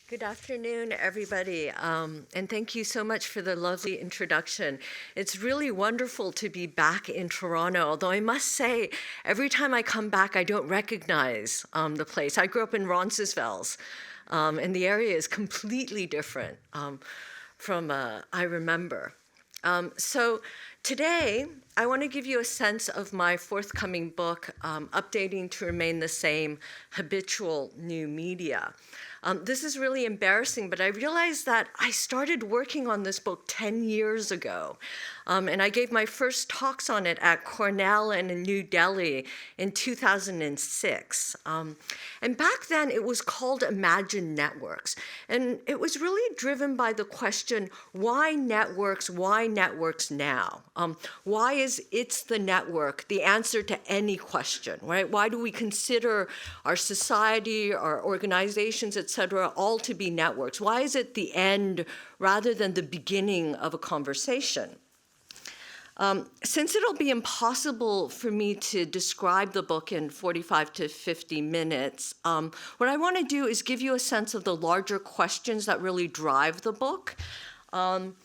Good afternoon, everybody, and thank you so much for the lovely introduction. It's really wonderful to be back in Toronto, although I must say, every time I come back, I don't recognize the place. I grew up in Roncesvalles, and the area is completely different from I remember. So today, I want to give you a sense of my forthcoming book, Updating to Remain the Same, Habitual New Media. This is really embarrassing, but I realized that I started working on this book 10 years ago. And I gave my first talks on it at Cornell and in New Delhi in 2006. And back then, it was called Imagine Networks. And it was really driven by the question, why networks now? Why is it's the network the answer to any question, right? Why do we consider our society, our organizations, et cetera, all to be networks? Why is it the end rather than the beginning of a conversation? Since it'll be impossible for me to describe the book in 45 to 50 minutes, what I want to do is give you a sense of the larger questions that really drive the book. And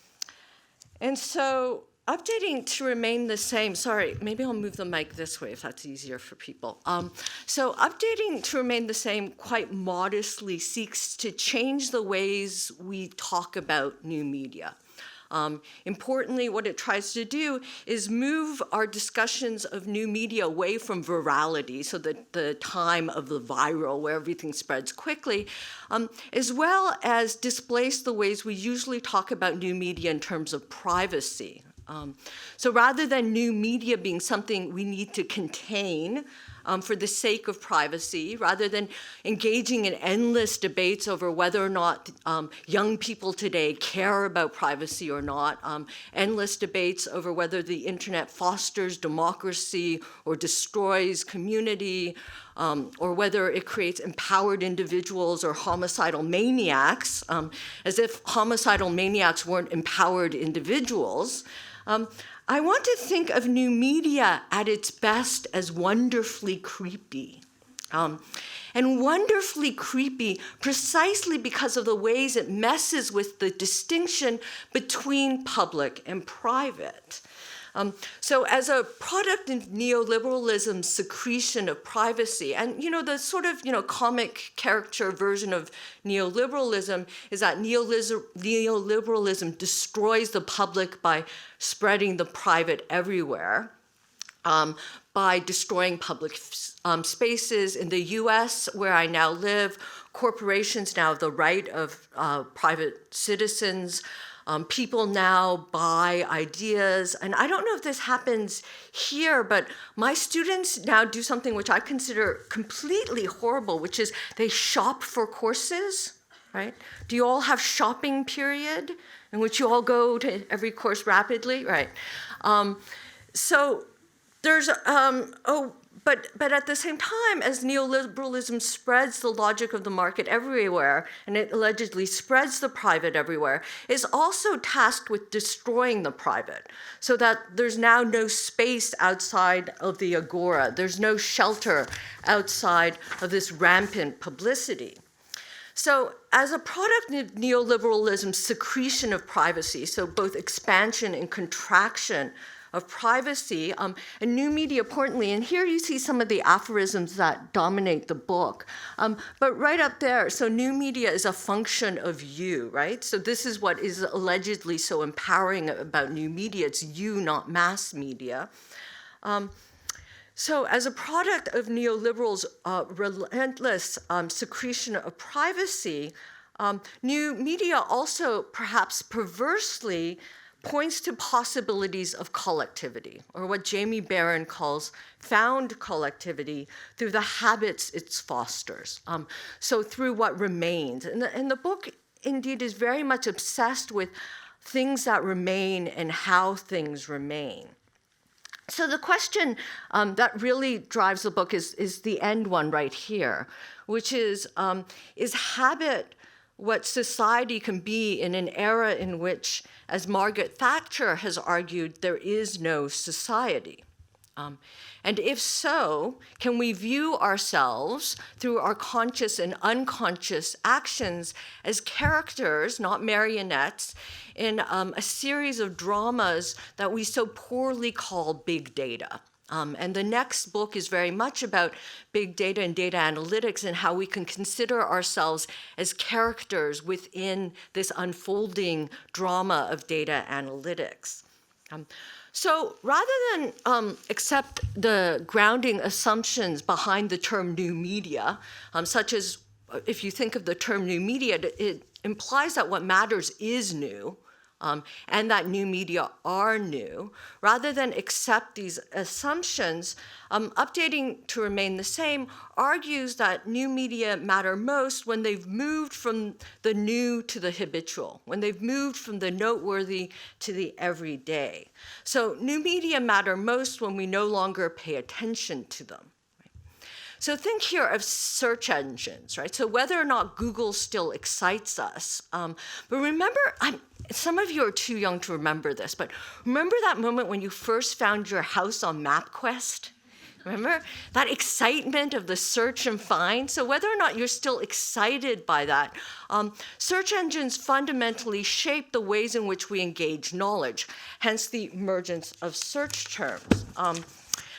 so updating to remain the same, sorry, maybe I'll move the mic this way if that's easier for people. So updating to remain the same quite modestly seeks to change the ways we talk about new media. Importantly, what it tries to do is move our discussions of new media away from virality, so the time of the viral where everything spreads quickly, as well as displace the ways we usually talk about new media in terms of privacy. So rather than new media being something we need to contain for the sake of privacy, rather than engaging in endless debates over whether or not young people today care about privacy or not, endless debates over whether the internet fosters democracy or destroys community, or whether it creates empowered individuals or homicidal maniacs, as if homicidal maniacs weren't empowered individuals. I want to think of new media at its best as wonderfully creepy. And wonderfully creepy precisely because of the ways it messes with the distinction between public and private. So as a product of neoliberalism's secretion of privacy, and the sort of comic caricature version of neoliberalism is that neoliberalism destroys the public by spreading the private everywhere, by destroying public spaces. In the US, where I now live, corporations now have the right of private citizens. People now buy ideas, and I don't know if this happens here, but my students now do something which I consider completely horrible, which is they shop for courses, right? Do you all have shopping period in which you all go to every course rapidly, right? So there's, but at the same time, as neoliberalism spreads the logic of the market everywhere, and it allegedly spreads the private everywhere, is also tasked with destroying the private, so that there's now no space outside of the agora. There's no shelter outside of this rampant publicity. So as a product of neoliberalism's secretion of privacy, so both expansion and contraction of privacy, and new media importantly, and here you see some of the aphorisms that dominate the book, but right up there, so new media is a function of you, right? So this is what is allegedly so empowering about new media. It's you, not mass media. So as a product of neoliberals' relentless secretion of privacy, new media also perhaps perversely points to possibilities of collectivity, or what Jamie Barron calls found collectivity through the habits it fosters, so through what remains. And the book, indeed, is very much obsessed with things that remain and how things remain. So the question that really drives the book is the end one right here, which is habit what society can be in an era in which, as Margaret Thatcher has argued, there is no society, And if so, can we view ourselves through our conscious and unconscious actions as characters, not marionettes, in a series of dramas that we so poorly call big data? And the next book is very much about big data and data analytics and how we can consider ourselves as characters within this unfolding drama of data analytics. So rather than accept the grounding assumptions behind the term new media, such as if you think of the term new media, it implies that what matters is new, and that new media are new. Rather than accept these assumptions, updating to remain the same argues that new media matter most when they've moved from the new to the habitual, when they've moved from the noteworthy to the everyday. So new media matter most when we no longer pay attention to them. So think here of search engines, right? So whether or not Google still excites us. But remember, some of you are too young to remember this, but remember that moment when you first found your house on MapQuest? Remember that excitement of the search and find? So whether or not you're still excited by that, search engines fundamentally shape the ways in which we engage knowledge, hence the emergence of search terms.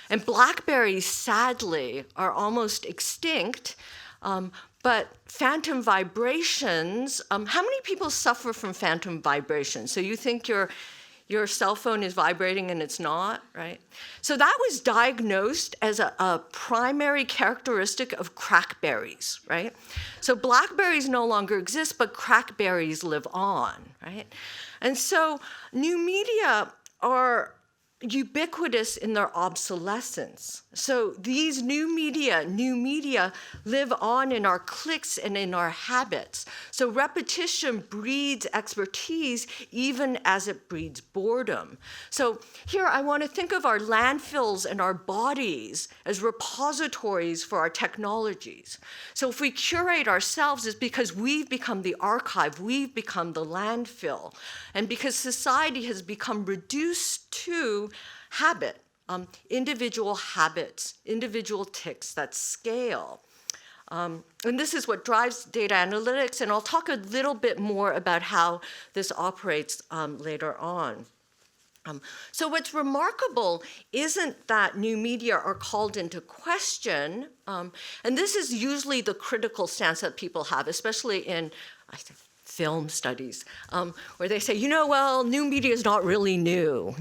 And BlackBerries, sadly, are almost extinct, but phantom vibrations, how many people suffer from phantom vibrations? So you think your cell phone is vibrating and it's not, right? So that was diagnosed as a primary characteristic of crackberries, right? So BlackBerries no longer exist, but crackberries live on, right? And so new media are ubiquitous in their obsolescence. So these new media live on in our clicks and in our habits. So repetition breeds expertise even as it breeds boredom. So here I want to think of our landfills and our bodies as repositories for our technologies. So if we curate ourselves, it's because we've become the archive, we've become the landfill. And because society has become reduced to habit, individual habits, individual ticks that scale. And this is what drives data analytics, and I'll talk a little bit more about how this operates later on. So what's remarkable isn't that new media are called into question, and this is usually the critical stance that people have, especially in, I think, film studies, where they say, well, new media is not really new,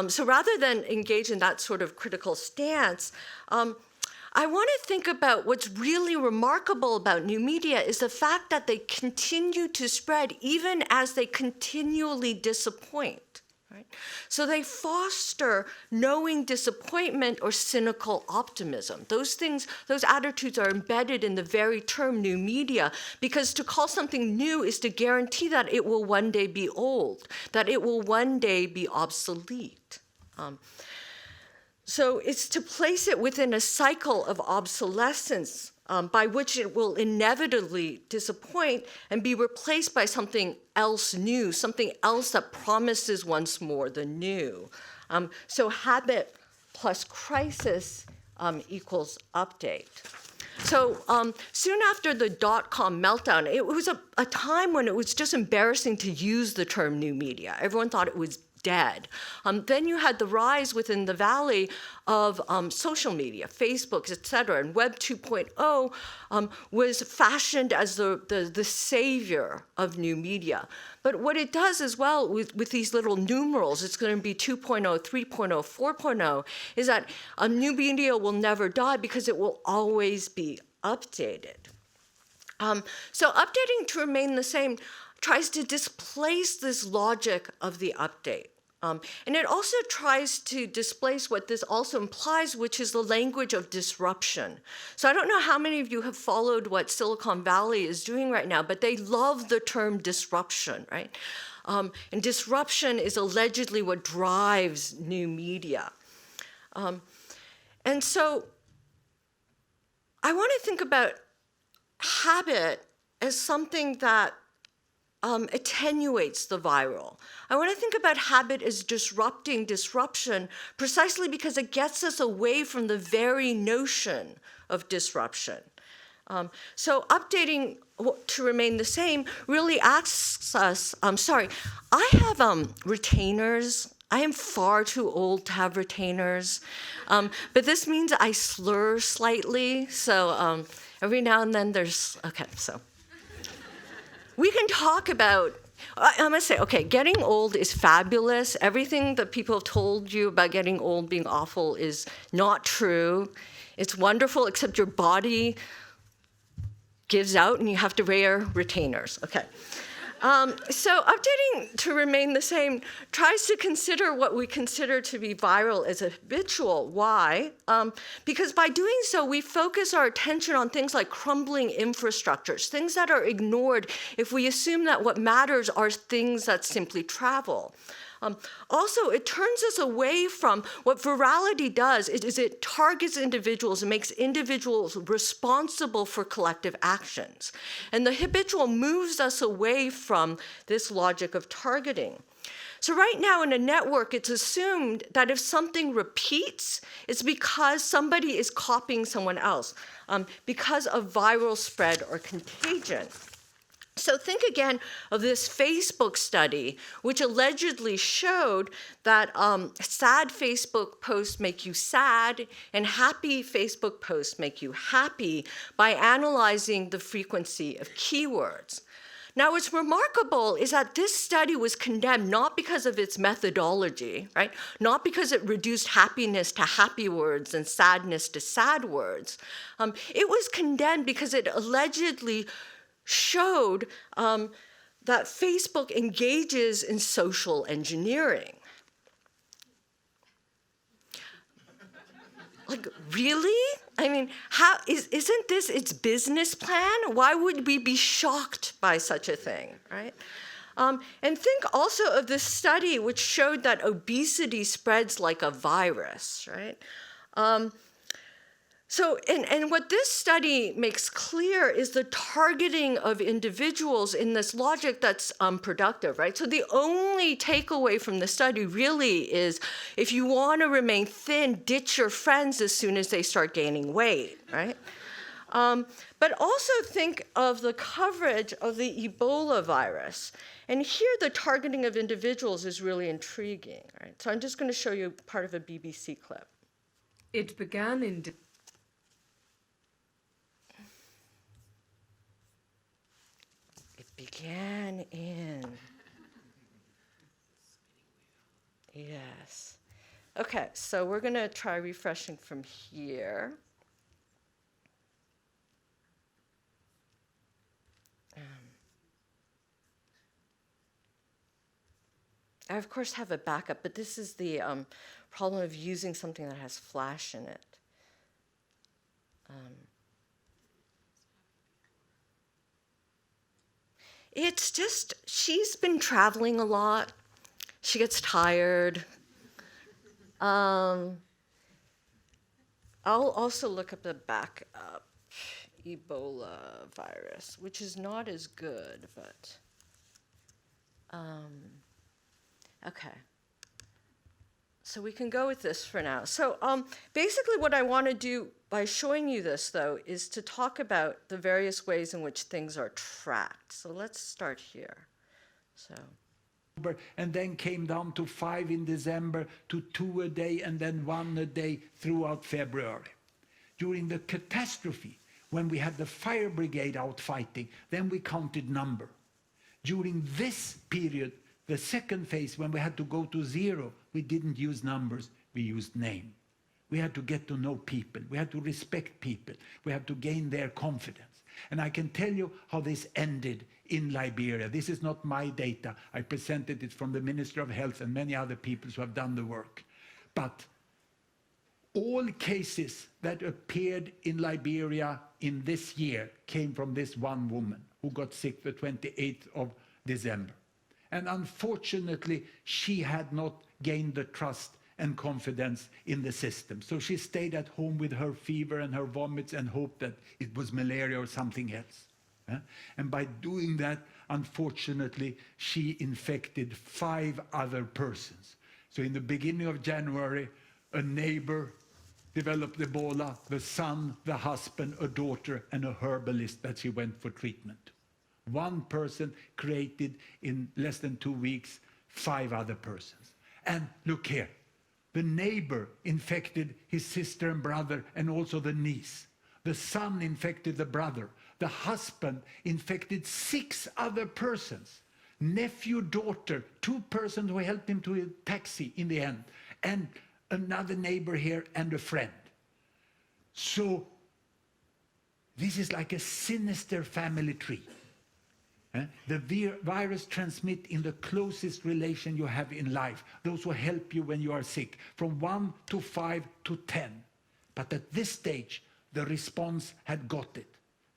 so rather than engage in that sort of critical stance, I want to think about what's really remarkable about new media is the fact that they continue to spread even as they continually disappoint. Right? So they foster knowing disappointment or cynical optimism. Those attitudes are embedded in the very term new media, because to call something new is to guarantee that it will one day be old, that it will one day be obsolete. So it's to place it within a cycle of obsolescence by which it will inevitably disappoint and be replaced by something else new, something else that promises once more the new. So habit plus crisis equals update. So soon after the dot-com meltdown, it was a time when it was just embarrassing to use the term new media. Everyone thought it was dead. Then you had the rise within the valley of social media, Facebook, et cetera, and Web 2.0 was fashioned as the savior of new media. But what it does as well with these little numerals, it's going to be 2.0, 3.0, 4.0, is that new media will never die because it will always be updated. So updating to remain the same tries to displace this logic of the update. And it also tries to displace what this also implies, which is the language of disruption. So I don't know how many of you have followed what Silicon Valley is doing right now, but they love the term disruption, right? And disruption is allegedly what drives new media. And so I want to think about habit as something that attenuates the viral. I want to think about habit as disrupting disruption precisely because it gets us away from the very notion of disruption. So updating to remain the same really asks us, I have retainers. I am far too old to have retainers, but this means I slur slightly, so every now and then there's, okay, so. We can talk about, I'm gonna say, okay, getting old is fabulous. Everything that people have told you about getting old being awful is not true. It's wonderful, except your body gives out and you have to wear retainers, okay. So updating to remain the same tries to consider what we consider to be viral as habitual. Why? Because by doing so, we focus our attention on things like crumbling infrastructures, things that are ignored if we assume that what matters are things that simply travel. Also, it turns us away from what virality does, is it targets individuals and makes individuals responsible for collective actions. And the habitual moves us away from this logic of targeting. So right now in a network, it's assumed that if something repeats, it's because somebody is copying someone else, because of viral spread or contagion. So think again of this Facebook study, which allegedly showed that sad Facebook posts make you sad and happy Facebook posts make you happy by analyzing the frequency of keywords. Now, what's remarkable is that this study was condemned not because of its methodology, right? Not because it reduced happiness to happy words and sadness to sad words. It was condemned because it allegedly showed that Facebook engages in social engineering. Like, really? I mean, isn't this its business plan? Why would we be shocked by such a thing, right? And think also of this study which showed that obesity spreads like a virus, right? So, and what this study makes clear is the targeting of individuals in this logic that's productive, right? So the only takeaway from the study really is if you want to remain thin, ditch your friends as soon as they start gaining weight, right? But also think of the coverage of the Ebola virus. And here the targeting of individuals is really intriguing, right? So I'm just going to show you part of a BBC clip. It began in Began in. Yes. Okay, so we're going to try refreshing from here. I, of course, have a backup, but this is the problem of using something that has flash in it. It's just, she's been traveling a lot. She gets tired. I'll also look up the backup Ebola virus, which is not as good, but okay. So we can go with this for now. So basically what I want to do by showing you this, though, is to talk about the various ways in which things are tracked. So let's start here. So. And then came down to 5 in December, to 2 a day, and then 1 a day throughout February. During the catastrophe, when we had the fire brigade out fighting, then we counted number. During this period, the second phase, when we had to go to 0, we didn't use numbers, we used name. We had to get to know people. We had to respect people. We had to gain their confidence. And I can tell you how this ended in Liberia. This is not my data. I presented it from the Minister of Health and many other people who have done the work. But all cases that appeared in Liberia in this year came from this one woman who got sick the 28th of December. And unfortunately, she had not gained the trust and confidence in the system. So she stayed at home with her fever and her vomits and hoped that it was malaria or something else. And by doing that, unfortunately, she infected 5 other persons. So in the beginning of January, a neighbor developed Ebola, the son, the husband, a daughter, and a herbalist that she went for treatment. One person created in less than 2 weeks 5 other persons. And look here, the neighbor infected his sister and brother and also the niece. The son infected the brother. The husband infected 6 other persons. Nephew, daughter, 2 persons who helped him to a taxi in the end. And another neighbor here and a friend. So this is like a sinister family tree. The virus transmits in the closest relation you have in life, those who help you when you are sick, from 1 to 5 to 10. But at this stage, the response had got it.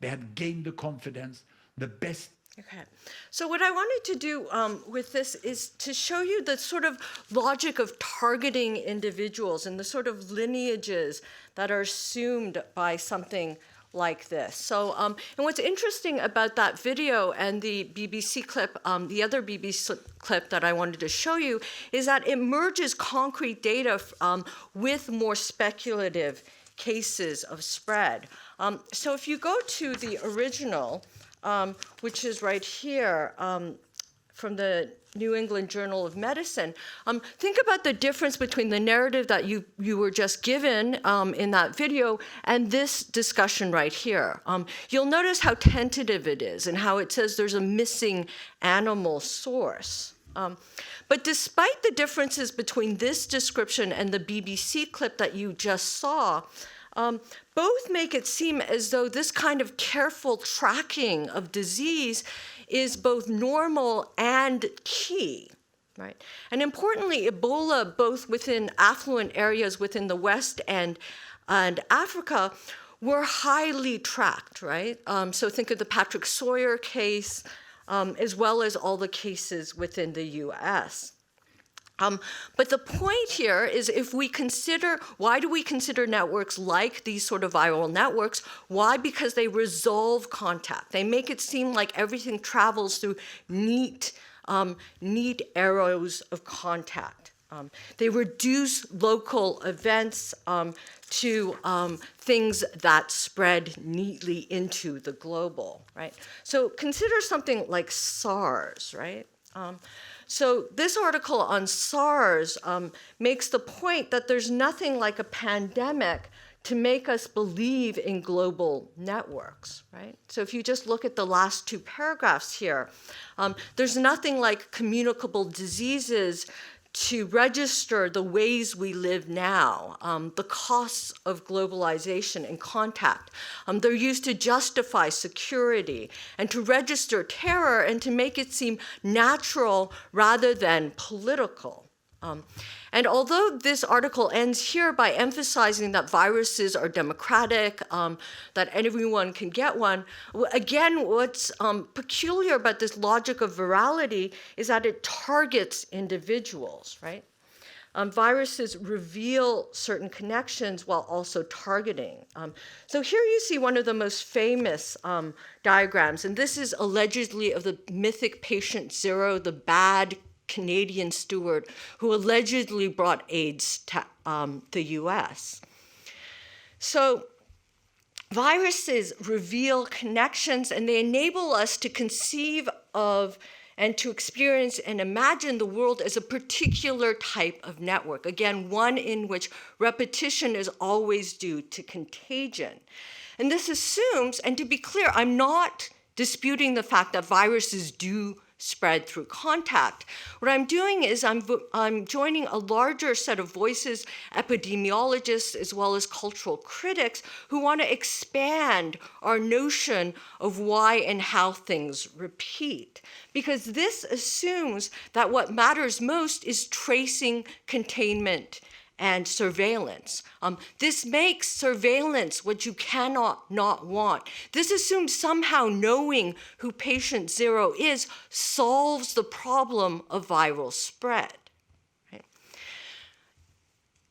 They had gained the confidence, the best. Okay. So what I wanted to do with this is to show you the sort of logic of targeting individuals and the sort of lineages that are assumed by something like this. So, and what's interesting about that video and the BBC clip, the other BBC clip that I wanted to show you, is that it merges concrete data with more speculative cases of spread. So if you go to the original, which is right here from the New England Journal of Medicine, think about the difference between the narrative that you were just given in that video and this discussion right here. You'll notice how tentative it is and how it says there's a missing animal source. But despite the differences between this description and the BBC clip that you just saw, both make it seem as though this kind of careful tracking of disease is both normal and key, right? And importantly, Ebola, both within affluent areas within the West and Africa, were highly tracked, right? So think of the Patrick Sawyer case, as well as all the cases within the US. But the point here is if we consider, why do we consider networks like these sort of viral networks? Why? Because they resolve contact. They make it seem like everything travels through neat arrows of contact. They reduce local events to things that spread neatly into the global, right? So consider something like SARS, right? So this article on SARS makes the point that there's nothing like a pandemic to make us believe in global networks, right? So if you just look at the last 2 paragraphs here, there's nothing like communicable diseases to register the ways we live now, the costs of globalization and contact. They're used to justify security and to register terror and to make it seem natural rather than political. And although this article ends here by emphasizing that viruses are democratic, that everyone can get one, again, what's peculiar about this logic of virality is that it targets individuals, right? Viruses reveal certain connections while also targeting. So here you see one of the most famous diagrams, and this is allegedly of the mythic patient zero, the bad Canadian steward who allegedly brought AIDS to the US. So viruses reveal connections and they enable us to conceive of and to experience and imagine the world as a particular type of network. Again, one in which repetition is always due to contagion. And this assumes, and to be clear, I'm not disputing the fact that viruses do spread through contact. What I'm doing is I'm joining a larger set of voices, epidemiologists as well as cultural critics, who want to expand our notion of why and how things repeat. Because this assumes that what matters most is tracing, containment, and surveillance. This makes surveillance what you cannot not want. This assumes somehow knowing who patient zero is solves the problem of viral spread. Right?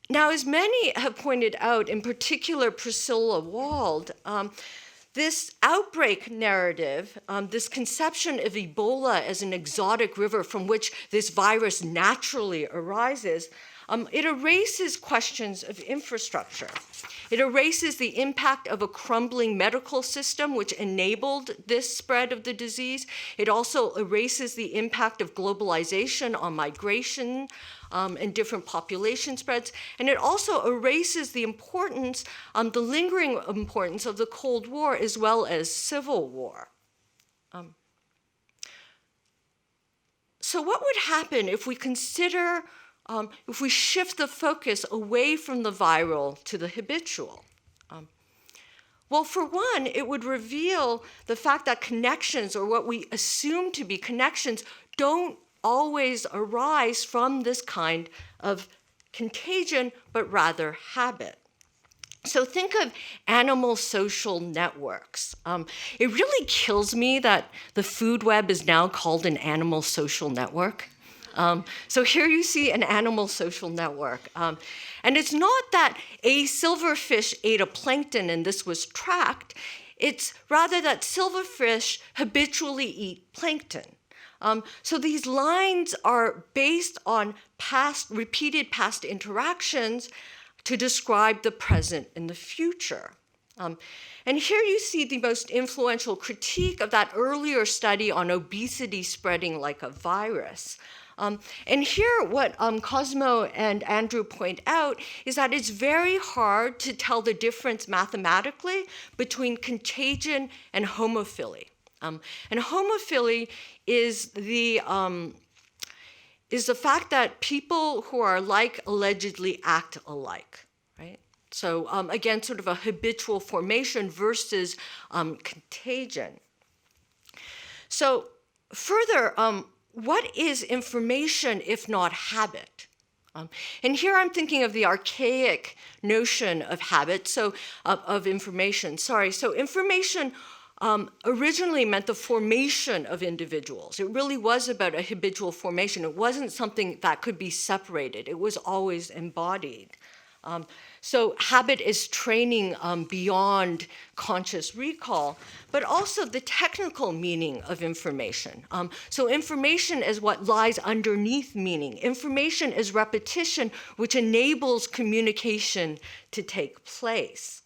Now, as many have pointed out, in particular Priscilla Wald, this outbreak narrative, this conception of Ebola as an exotic river from which this virus naturally arises, it erases questions of infrastructure. It erases the impact of a crumbling medical system which enabled this spread of the disease. It also erases the impact of globalization on migration and different population spreads. And it also erases the importance, the lingering importance of the Cold War as well as Civil War. So what would happen if we consider if we shift the focus away from the viral to the habitual? Well, for one, it would reveal the fact that connections, or what we assume to be connections, don't always arise from this kind of contagion, but rather habit. So think of animal social networks. It really kills me that the food web is now called an animal social network. So here you see an animal social network. And it's not that a silverfish ate a plankton and this was tracked. It's rather that silverfish habitually eat plankton. So these lines are based on repeated past interactions to describe the present and the future. And here you see the most influential critique of that earlier study on obesity spreading like a virus. And here what Cosmo and Andrew point out is that it's very hard to tell the difference mathematically between contagion and homophily. And homophily is the fact that people who are alike allegedly act alike, right? So again, sort of a habitual formation versus contagion. So further, what is information if not habit? And here I'm thinking of the archaic notion of habit, so of information, sorry. So information originally meant the formation of individuals. It really was about a habitual formation. It wasn't something that could be separated. It was always embodied. So habit is training beyond conscious recall, but also the technical meaning of information. So information is what lies underneath meaning. Information is repetition, which enables communication to take place.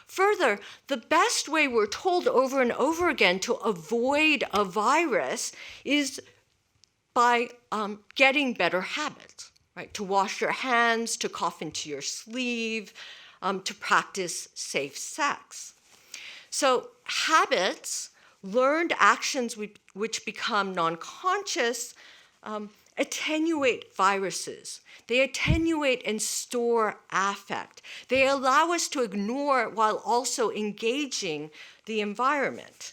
Further, the best way we're told over and over again to avoid a virus is by getting better habits. Right, to wash your hands, to cough into your sleeve, to practice safe sex. So habits, learned actions which become non-conscious, attenuate viruses. They attenuate and store affect. They allow us to ignore while also engaging the environment.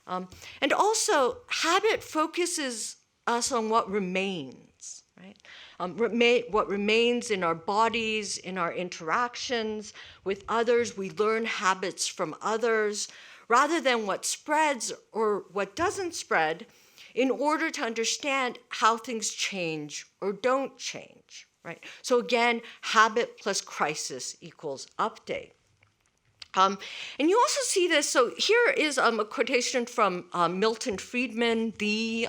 And also, habit focuses us on what remains, right? What remains in our bodies, in our interactions with others. We learn habits from others rather than what spreads or what doesn't spread in order to understand how things change or don't change, right? So again, habit plus crisis equals update. And you also see this, so here is a quotation from Milton Friedman, the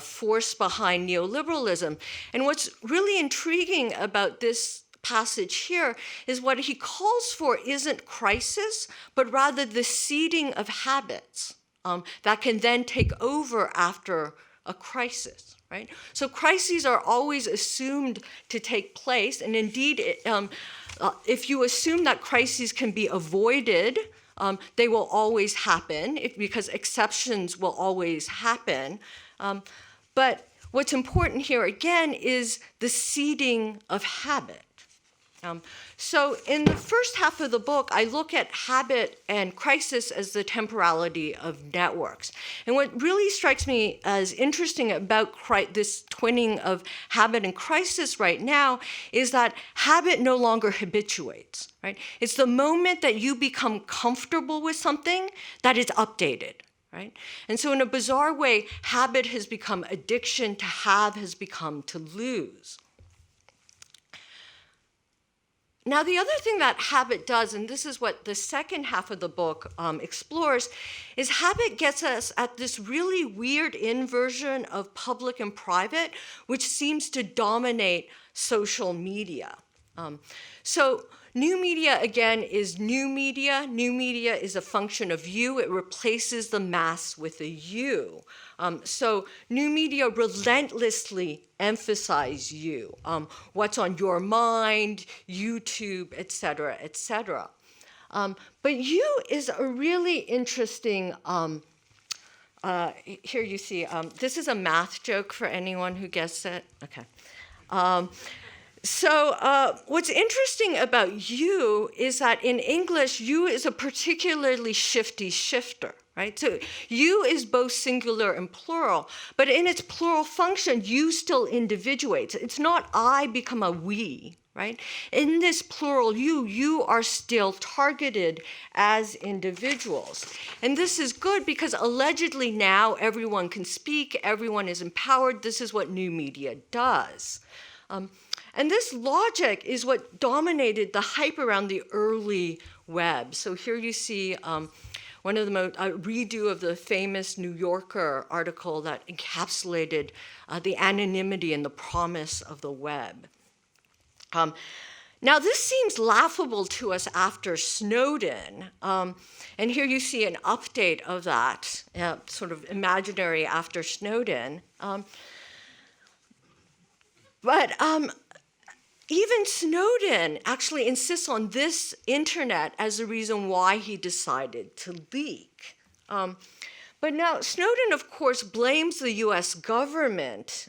force behind neoliberalism. And what's really intriguing about this passage here is what he calls for isn't crisis, but rather the seeding of habits that can then take over after a crisis, right? So crises are always assumed to take place, and indeed, if you assume that crises can be avoided, they will always happen because exceptions will always happen. But what's important here again is the seeding of habit. So in the first half of the book, I look at habit and crisis as the temporality of networks. And what really strikes me as interesting about this twinning of habit and crisis right now is that habit no longer habituates, right? It's the moment that you become comfortable with something that is updated, right? And so in a bizarre way, habit has become addiction, to have has become to lose. Now, the other thing that habit does, and this is what the second half of the book explores, is habit gets us at this really weird inversion of public and private, which seems to dominate social media. So new media, again, is new media. New media is a function of you. It replaces the mass with a you. So new media relentlessly emphasize you, what's on your mind, YouTube, et cetera, et cetera. But you is a really interesting, here you see, this is a math joke for anyone who gets it. Okay. So what's interesting about you is that in English, you is a particularly shifty shifter, right? So you is both singular and plural, but in its plural function, you still individuates. It's not I become a we, right? In this plural you are still targeted as individuals. And this is good because allegedly now everyone can speak, everyone is empowered. This is what new media does. And this logic is what dominated the hype around the early web. So here you see one of the redo of the famous New Yorker article that encapsulated the anonymity and the promise of the web. Now, this seems laughable to us after Snowden. And here you see an update of that, sort of imaginary after Snowden. But even Snowden actually insists on this internet as the reason why he decided to leak. But now Snowden, of course, blames the US government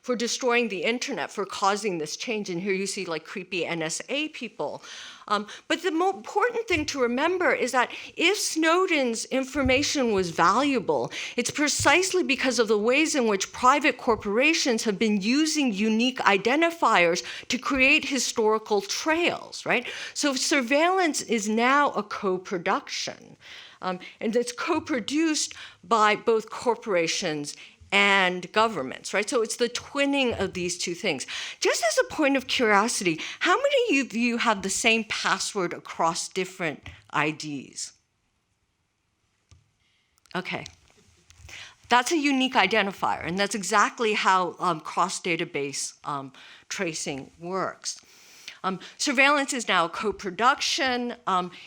for destroying the internet, for causing this change. And here you see like creepy NSA people. But the more important thing to remember is that if Snowden's information was valuable, it's precisely because of the ways in which private corporations have been using unique identifiers to create historical trails, right? So surveillance is now a co-production. And it's co-produced by both corporations and governments, right? So it's the twinning of these two things. Just as a point of curiosity, how many of you have the same password across different IDs? Okay. That's a unique identifier, and that's exactly how cross-database tracing works. Surveillance is now a co-production.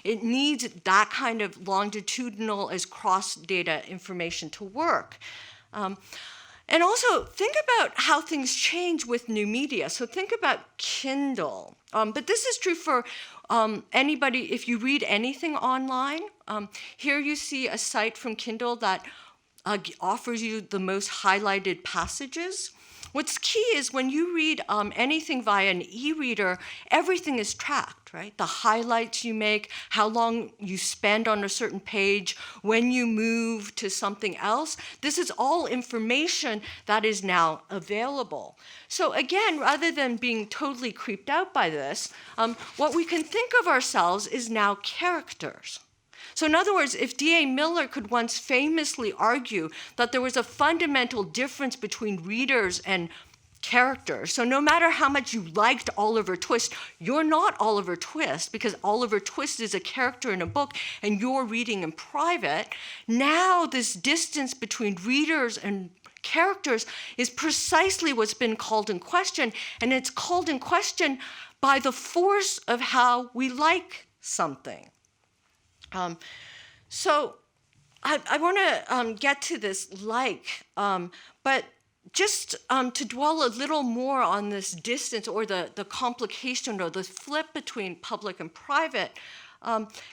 It needs that kind of longitudinal as cross-data information to work. And also, think about how things change with new media. So think about Kindle. But this is true for anybody, if you read anything online. Here you see a site from Kindle that offers you the most highlighted passages. What's key is when you read anything via an e-reader, everything is tracked, right? The highlights you make, how long you spend on a certain page, when you move to something else. This is all information that is now available. So again, rather than being totally creeped out by this, what we can think of ourselves is now characters. So in other words, if D.A. Miller could once famously argue that there was a fundamental difference between readers and characters, so no matter how much you liked Oliver Twist, you're not Oliver Twist because Oliver Twist is a character in a book and you're reading in private, now this distance between readers and characters is precisely what's been called in question, and it's called in question by the force of how we like something. So I want to get to this but just to dwell a little more on this distance or the complication or the flip between public and private,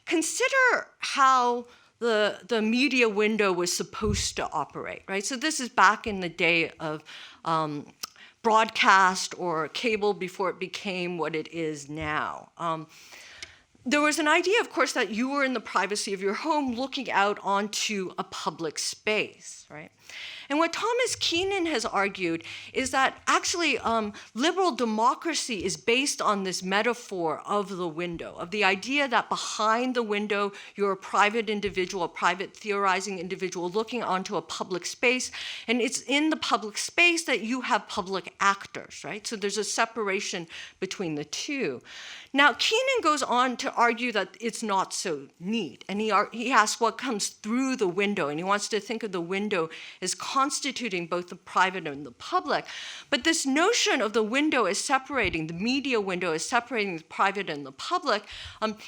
consider how the media window was supposed to operate, right? So this is back in the day of broadcast or cable before it became what it is now. there was an idea, of course, that you were in the privacy of your home looking out onto a public space, right? And what Thomas Keenan has argued is that actually liberal democracy is based on this metaphor of the window, of the idea that behind the window, you're a private individual, a private theorizing individual looking onto a public space, and it's in the public space that you have public actors, right? So there's a separation between the two. Now, Keenan goes on to argue that it's not so neat, and he asks what comes through the window, and he wants to think of the window as constituting both the private and the public. But this notion of the window as separating, the media window as separating the private and the public,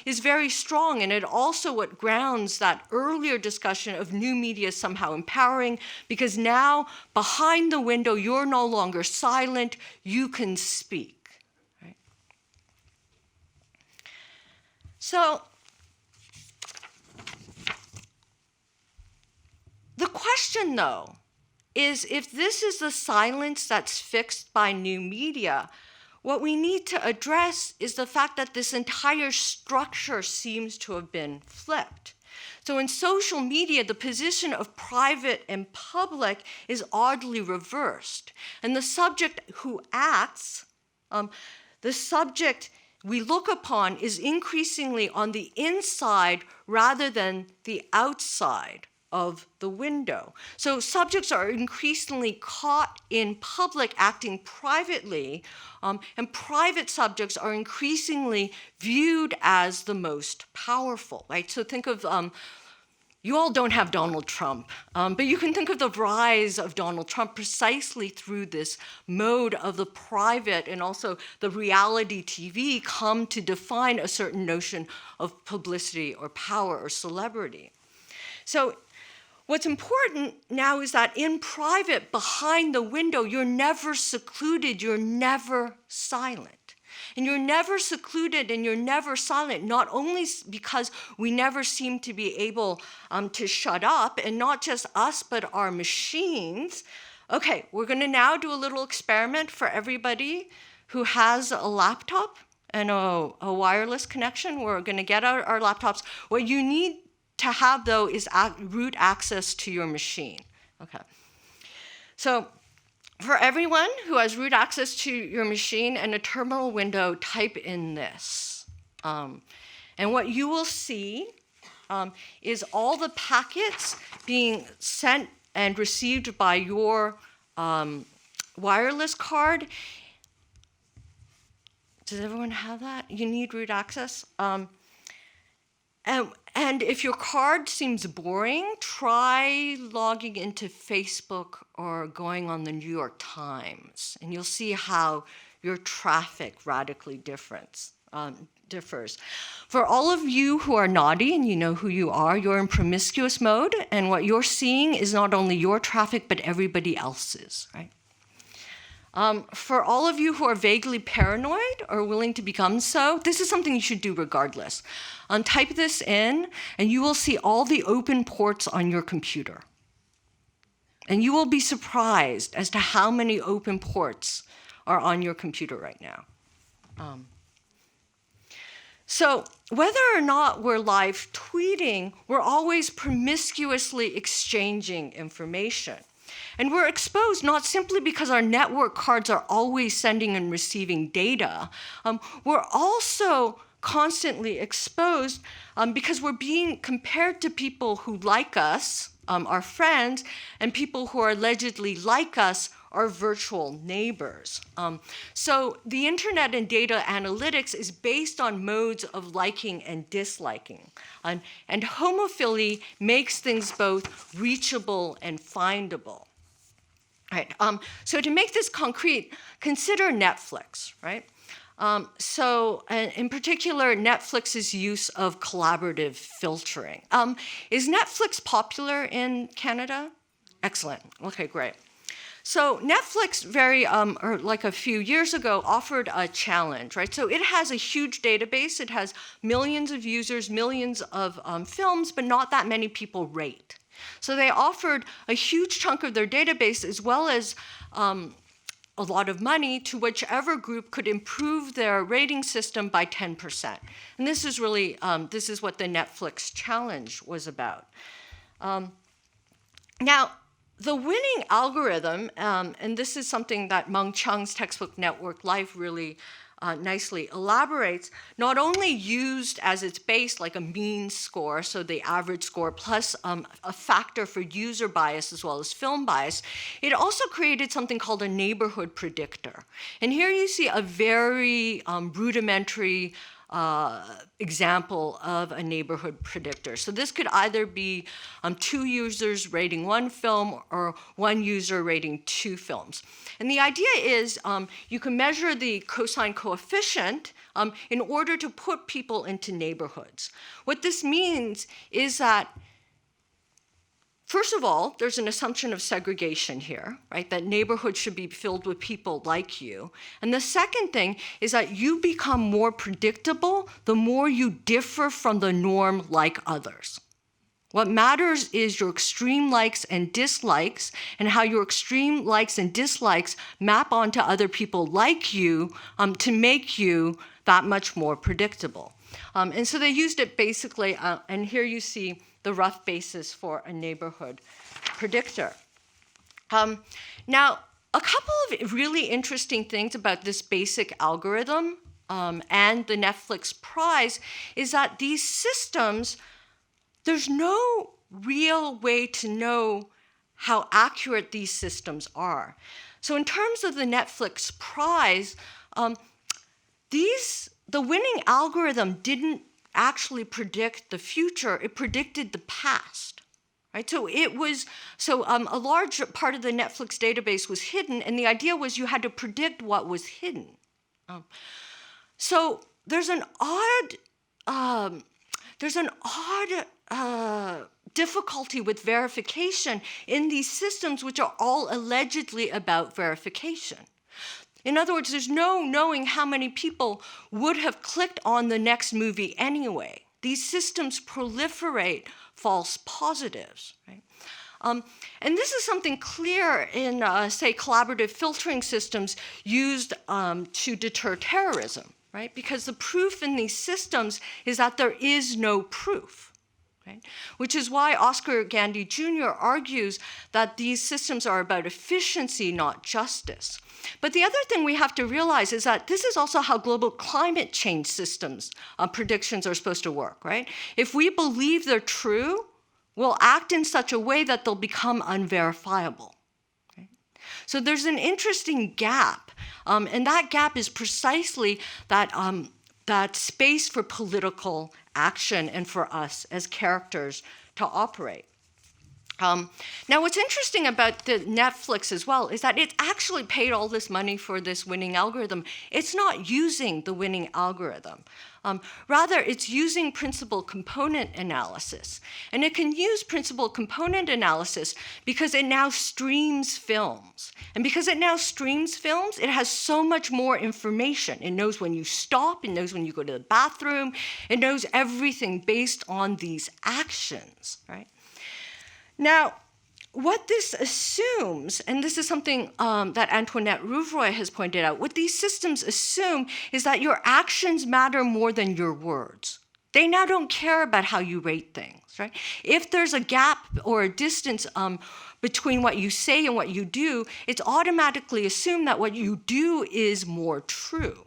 is very strong, and it also what grounds that earlier discussion of new media somehow empowering, because now behind the window, you're no longer silent, you can speak. So the question, though, is if this is the silence that's fixed by new media, what we need to address is the fact that this entire structure seems to have been flipped. So in social media, the position of private and public is oddly reversed. And the subject who acts, the subject we look upon is increasingly on the inside rather than the outside of the window. So subjects are increasingly caught in public acting privately, and private subjects are increasingly viewed as the most powerful, right? So think of, you all don't have Donald Trump, but you can think of the rise of Donald Trump precisely through this mode of the private and also the reality TV come to define a certain notion of publicity or power or celebrity. So what's important now is that in private, behind the window, you're never secluded, you're never silent. And you're never secluded and you're never silent, not only because we never seem to be able to shut up, and not just us, but our machines. Okay, we're going to now do a little experiment for everybody who has a laptop and a wireless connection. We're going to get our laptops. What you need to have, though, is root access to your machine. Okay. So for everyone who has root access to your machine and a terminal window, type in this. And what you will see is all the packets being sent and received by your wireless card. Does everyone have that? You need root access? And if your card seems boring, try logging into Facebook or going on the New York Times, and you'll see how your traffic radically differs. For all of you who are naughty, and you know who you are, you're in promiscuous mode, and what you're seeing is not only your traffic, but everybody else's, right? For all of you who are vaguely paranoid or willing to become so, this is something you should do regardless. Type this in, and you will see all the open ports on your computer. And you will be surprised as to how many open ports are on your computer right now. So whether or not we're live tweeting, we're always promiscuously exchanging information. And we're exposed not simply because our network cards are always sending and receiving data. We're also constantly exposed because we're being compared to people who like us, our friends, and people who are allegedly like us, our virtual neighbors. So the internet and data analytics is based on modes of liking and disliking. And homophily makes things both reachable and findable. Right. So to make this concrete, consider Netflix, right? In particular, Netflix's use of collaborative filtering. Is Netflix popular in Canada? Excellent. Okay, great. So Netflix like a few years ago, offered a challenge, right? So it has a huge database. It has millions of users, millions of films, but not that many people rate. So they offered a huge chunk of their database as well as a lot of money to whichever group could improve their rating system by 10%. And this is really, this is what the Netflix challenge was about. Now, the winning algorithm, and this is something that Meng Cheng's textbook Network Life really nicely elaborates, not only used as its base like a mean score, so the average score plus a factor for user bias as well as film bias, it also created something called a neighborhood predictor. And here you see a very rudimentary example of a neighborhood predictor. So this could either be 2 users rating 1 film or 1 user rating 2 films. And the idea is you can measure the cosine coefficient in order to put people into neighborhoods. What this means is that, first of all, there's an assumption of segregation here, right? That neighborhoods should be filled with people like you. And the second thing is that you become more predictable the more you differ from the norm like others. What matters is your extreme likes and dislikes and how your extreme likes and dislikes map onto other people like you to make you that much more predictable. And so they used it basically, and here you see the rough basis for a neighborhood predictor. Now, a couple of really interesting things about this basic algorithm and the Netflix prize is that these systems, there's no real way to know how accurate these systems are. So in terms of the Netflix prize, the winning algorithm didn't actually predict the future, it predicted the past. Right? So a large part of the Netflix database was hidden, and the idea was you had to predict what was hidden. So there's an odd difficulty with verification in these systems, which are all allegedly about verification. In other words, there's no knowing how many people would have clicked on the next movie anyway. These systems proliferate false positives, right? And this is something clear in, say, collaborative filtering systems used to deter terrorism, right? Because the proof in these systems is that there is no proof. Right? Which is why Oscar Gandy Jr. argues that these systems are about efficiency, not justice. But the other thing we have to realize is that this is also how global climate change systems predictions are supposed to work, right? If we believe they're true, we'll act in such a way that they'll become unverifiable. Right? So there's an interesting gap, and that gap is precisely that space for political action and for us as characters to operate. Now, what's interesting about the Netflix as well is that it's actually paid all this money for this winning algorithm. It's not using the winning algorithm. Rather, it's using principal component analysis. And it can use principal component analysis because it now streams films. And because it now streams films, it has so much more information. It knows when you stop, it knows when you go to the bathroom, it knows everything based on these actions, right? Now, what this assumes, and this is something that Antoinette Rouvroy has pointed out, what these systems assume is that your actions matter more than your words. They now don't care about how you rate things, right? If there's a gap or a distance between what you say and what you do, it's automatically assumed that what you do is more true,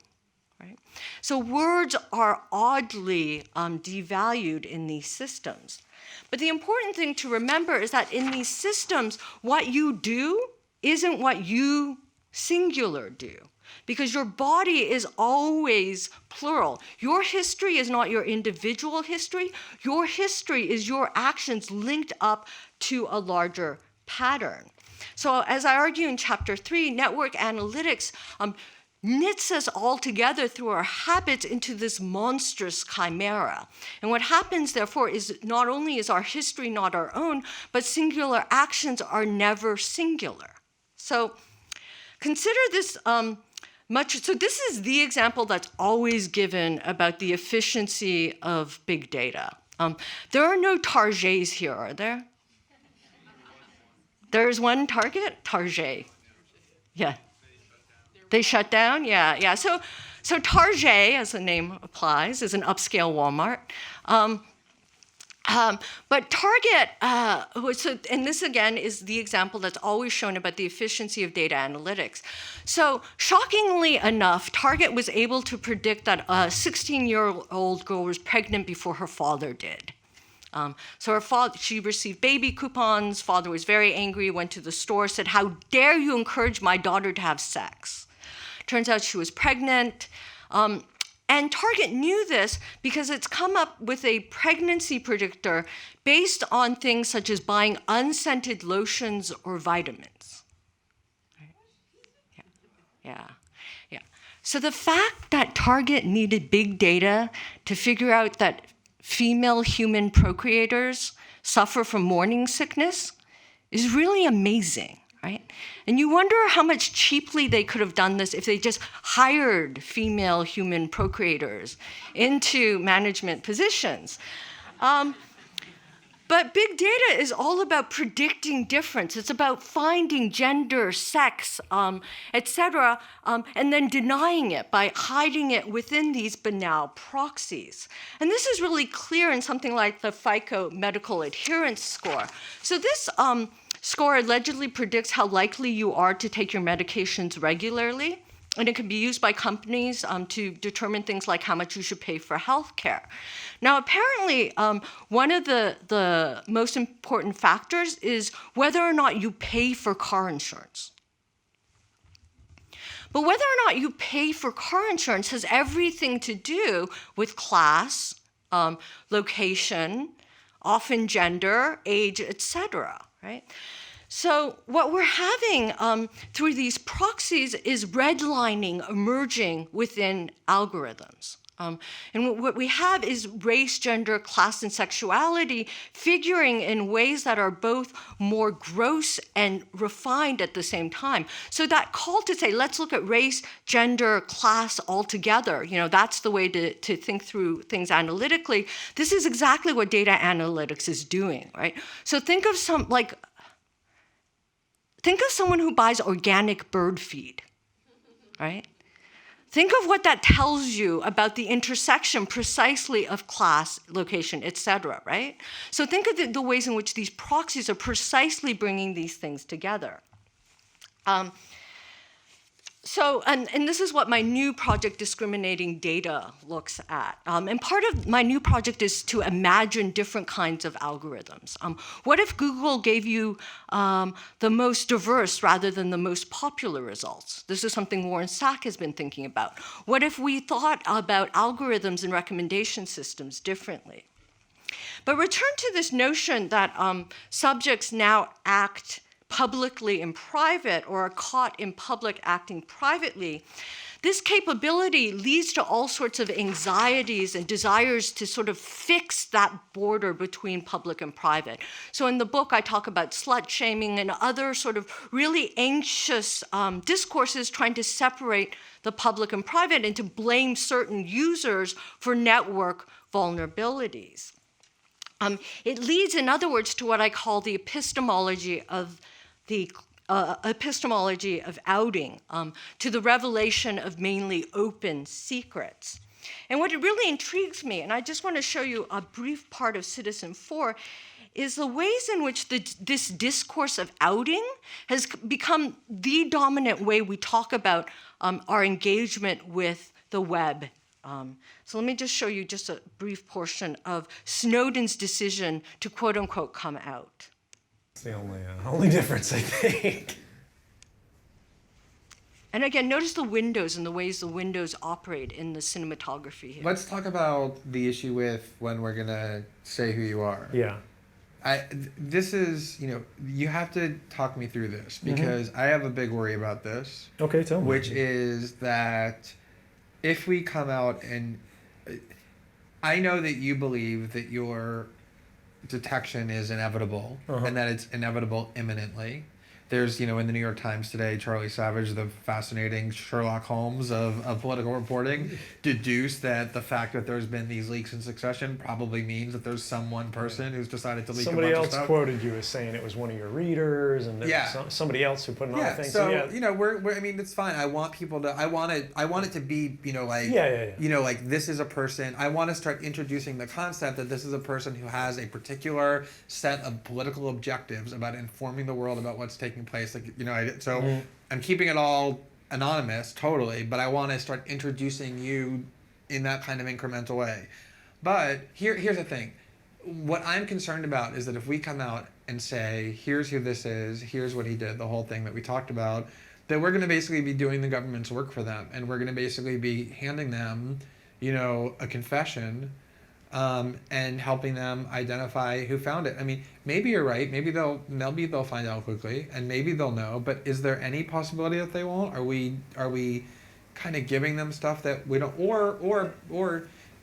right? So words are oddly devalued in these systems. But the important thing to remember is that in these systems, what you do isn't what you singular do, because your body is always plural. Your history is not your individual history. Your history is your actions linked up to a larger pattern. So as I argue in chapter 3, network analytics knits us all together through our habits into this monstrous chimera. And what happens, therefore, is not only is our history not our own, but singular actions are never singular. So consider this so this is the example that's always given about the efficiency of big data. There are no Targets here, are there? There's one target? Target. Yeah. They shut down? Yeah. So Target, as the name applies, is an upscale Walmart. But Target, and this again is the example that's always shown about the efficiency of data analytics. So shockingly enough, Target was able to predict that a 16-year-old girl was pregnant before her father did. So her father, she received baby coupons, father was very angry, went to the store, said, "How dare you encourage my daughter to have sex?" Turns out she was pregnant. And Target knew this because it's come up with a pregnancy predictor based on things such as buying unscented lotions or vitamins. Yeah. So the fact that Target needed big data to figure out that female human procreators suffer from morning sickness is really amazing, right? And you wonder how much cheaply they could have done this if they just hired female human procreators into management positions. But big data is all about predicting difference. It's about finding gender, sex, et cetera, and then denying it by hiding it within these banal proxies. And this is really clear in something like the FICO medical adherence score. So this score allegedly predicts how likely you are to take your medications regularly, and it can be used by companies to determine things like how much you should pay for health care. Now, apparently, one of the most important factors is whether or not you pay for car insurance. But whether or not you pay for car insurance has everything to do with class, location, often gender, age, et cetera, right? So what we're having through these proxies is redlining emerging within algorithms. And what we have is race, gender, class, and sexuality figuring in ways that are both more gross and refined at the same time. So that call to say, let's look at race, gender, class all together, that's the way to think through things analytically. This is exactly what data analytics is doing, right? So think of someone who buys organic bird feed, right? Think of what that tells you about the intersection precisely of class, location, et cetera, right? So think of the ways in which these proxies are precisely bringing these things together. And this is what my new project, Discriminating Data, looks at. And part of my new project is to imagine different kinds of algorithms. What if Google gave you the most diverse rather than the most popular results? This is something Warren Sack has been thinking about. What if we thought about algorithms and recommendation systems differently? But return to this notion that subjects now act publicly in private or are caught in public acting privately, this capability leads to all sorts of anxieties and desires to sort of fix that border between public and private. So in the book, I talk about slut shaming and other sort of really anxious discourses trying to separate the public and private and to blame certain users for network vulnerabilities. It leads, in other words, to what I call the epistemology of outing, to the revelation of mainly open secrets. And what really intrigues me, and I just want to show you a brief part of Citizen 4, is the ways in which this discourse of outing has become the dominant way we talk about our engagement with the web. So let me just show you just a brief portion of Snowden's decision to quote unquote come out. It's the only difference, I think. And again, notice the windows and the ways the windows operate in the cinematography here. Let's talk about the issue with when we're gonna say who you are. Yeah. This is, you have to talk me through this because I have a big worry about this. Okay, tell me. Which is that if we come out and I know that you believe that your detection is inevitable and that it's inevitable imminently. there's, in the New York Times today, Charlie Savage, the fascinating Sherlock Holmes of political reporting, deduced that the fact that there's been these leaks in succession probably means that there's some one person who's decided to leak Somebody a bunch else of stuff. quoted you as saying it was one of your readers, and there was somebody else who put another thing. So we're I mean, it's fine. I want people to. I want it to be like this is a person. I want to start introducing the concept that this is a person who has a particular set of political objectives about informing the world about what's taking place. I'm keeping it all anonymous, totally, but I want to start introducing you in that kind of incremental way. But here's the thing. What I'm concerned about is that if we come out and say, here's who this is, here's what he did, the whole thing that we talked about, that we're going to basically be doing the government's work for them, and we're going to basically be handing them, a confession, and helping them identify who found it. I mean, maybe you're right. Maybe they'll find out quickly, and maybe they'll know. But is there any possibility that they won't? Are we kind of giving them stuff that we don't, or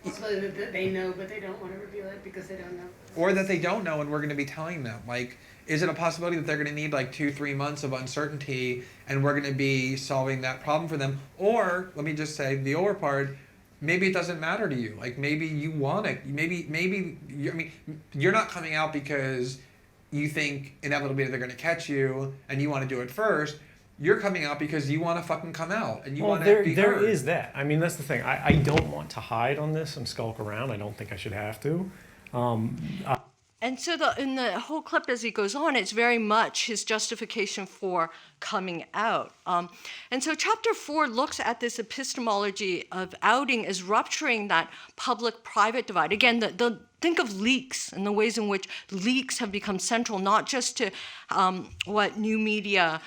possibility that they know, but they don't want to reveal it because they don't know, or that they don't know, and we're going to be telling them? Like, is it a possibility that they're going to need like 2-3 months of uncertainty, and we're going to be solving that problem for them? Or let me just say the over part. Maybe it doesn't matter to you. Like, maybe you want it. You're not coming out because you think inevitably they're going to catch you and you want to do it first. You're coming out because you want to fucking come out and you want to be heard. There is that. I mean, that's the thing. I don't want to hide on this and skulk around. I don't think I should have to. And so in the whole clip as he goes on, it's very much his justification for coming out. And so chapter 4 looks at this epistemology of outing as rupturing that public-private divide. Again, think of leaks and the ways in which leaks have become central, not just to what new media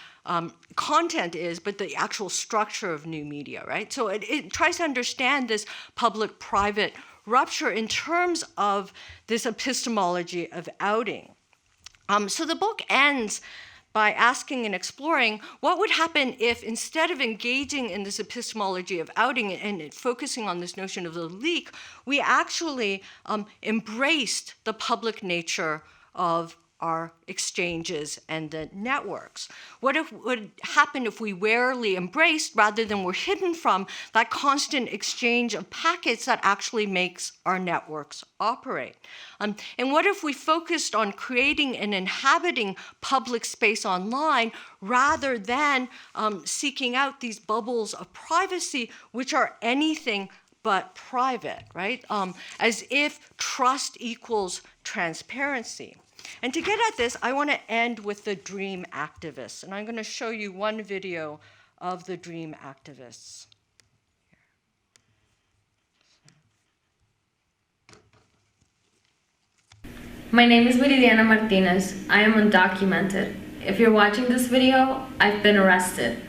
content is, but the actual structure of new media, right? So it tries to understand this public-private rupture in terms of this epistemology of outing. So the book ends by asking and exploring what would happen if, instead of engaging in this epistemology of outing and focusing on this notion of the leak, we actually embraced the public nature of our exchanges and the networks. What would happen if we warily embraced, rather than were hidden from, that constant exchange of packets that actually makes our networks operate? And what if we focused on creating and inhabiting public space online rather than seeking out these bubbles of privacy, which are anything but private, right? As if trust equals transparency. And to get at this, I want to end with the dream activists. And I'm going to show you one video of the dream activists. My name is Viridiana Martinez. I am undocumented. If you're watching this video, I've been arrested.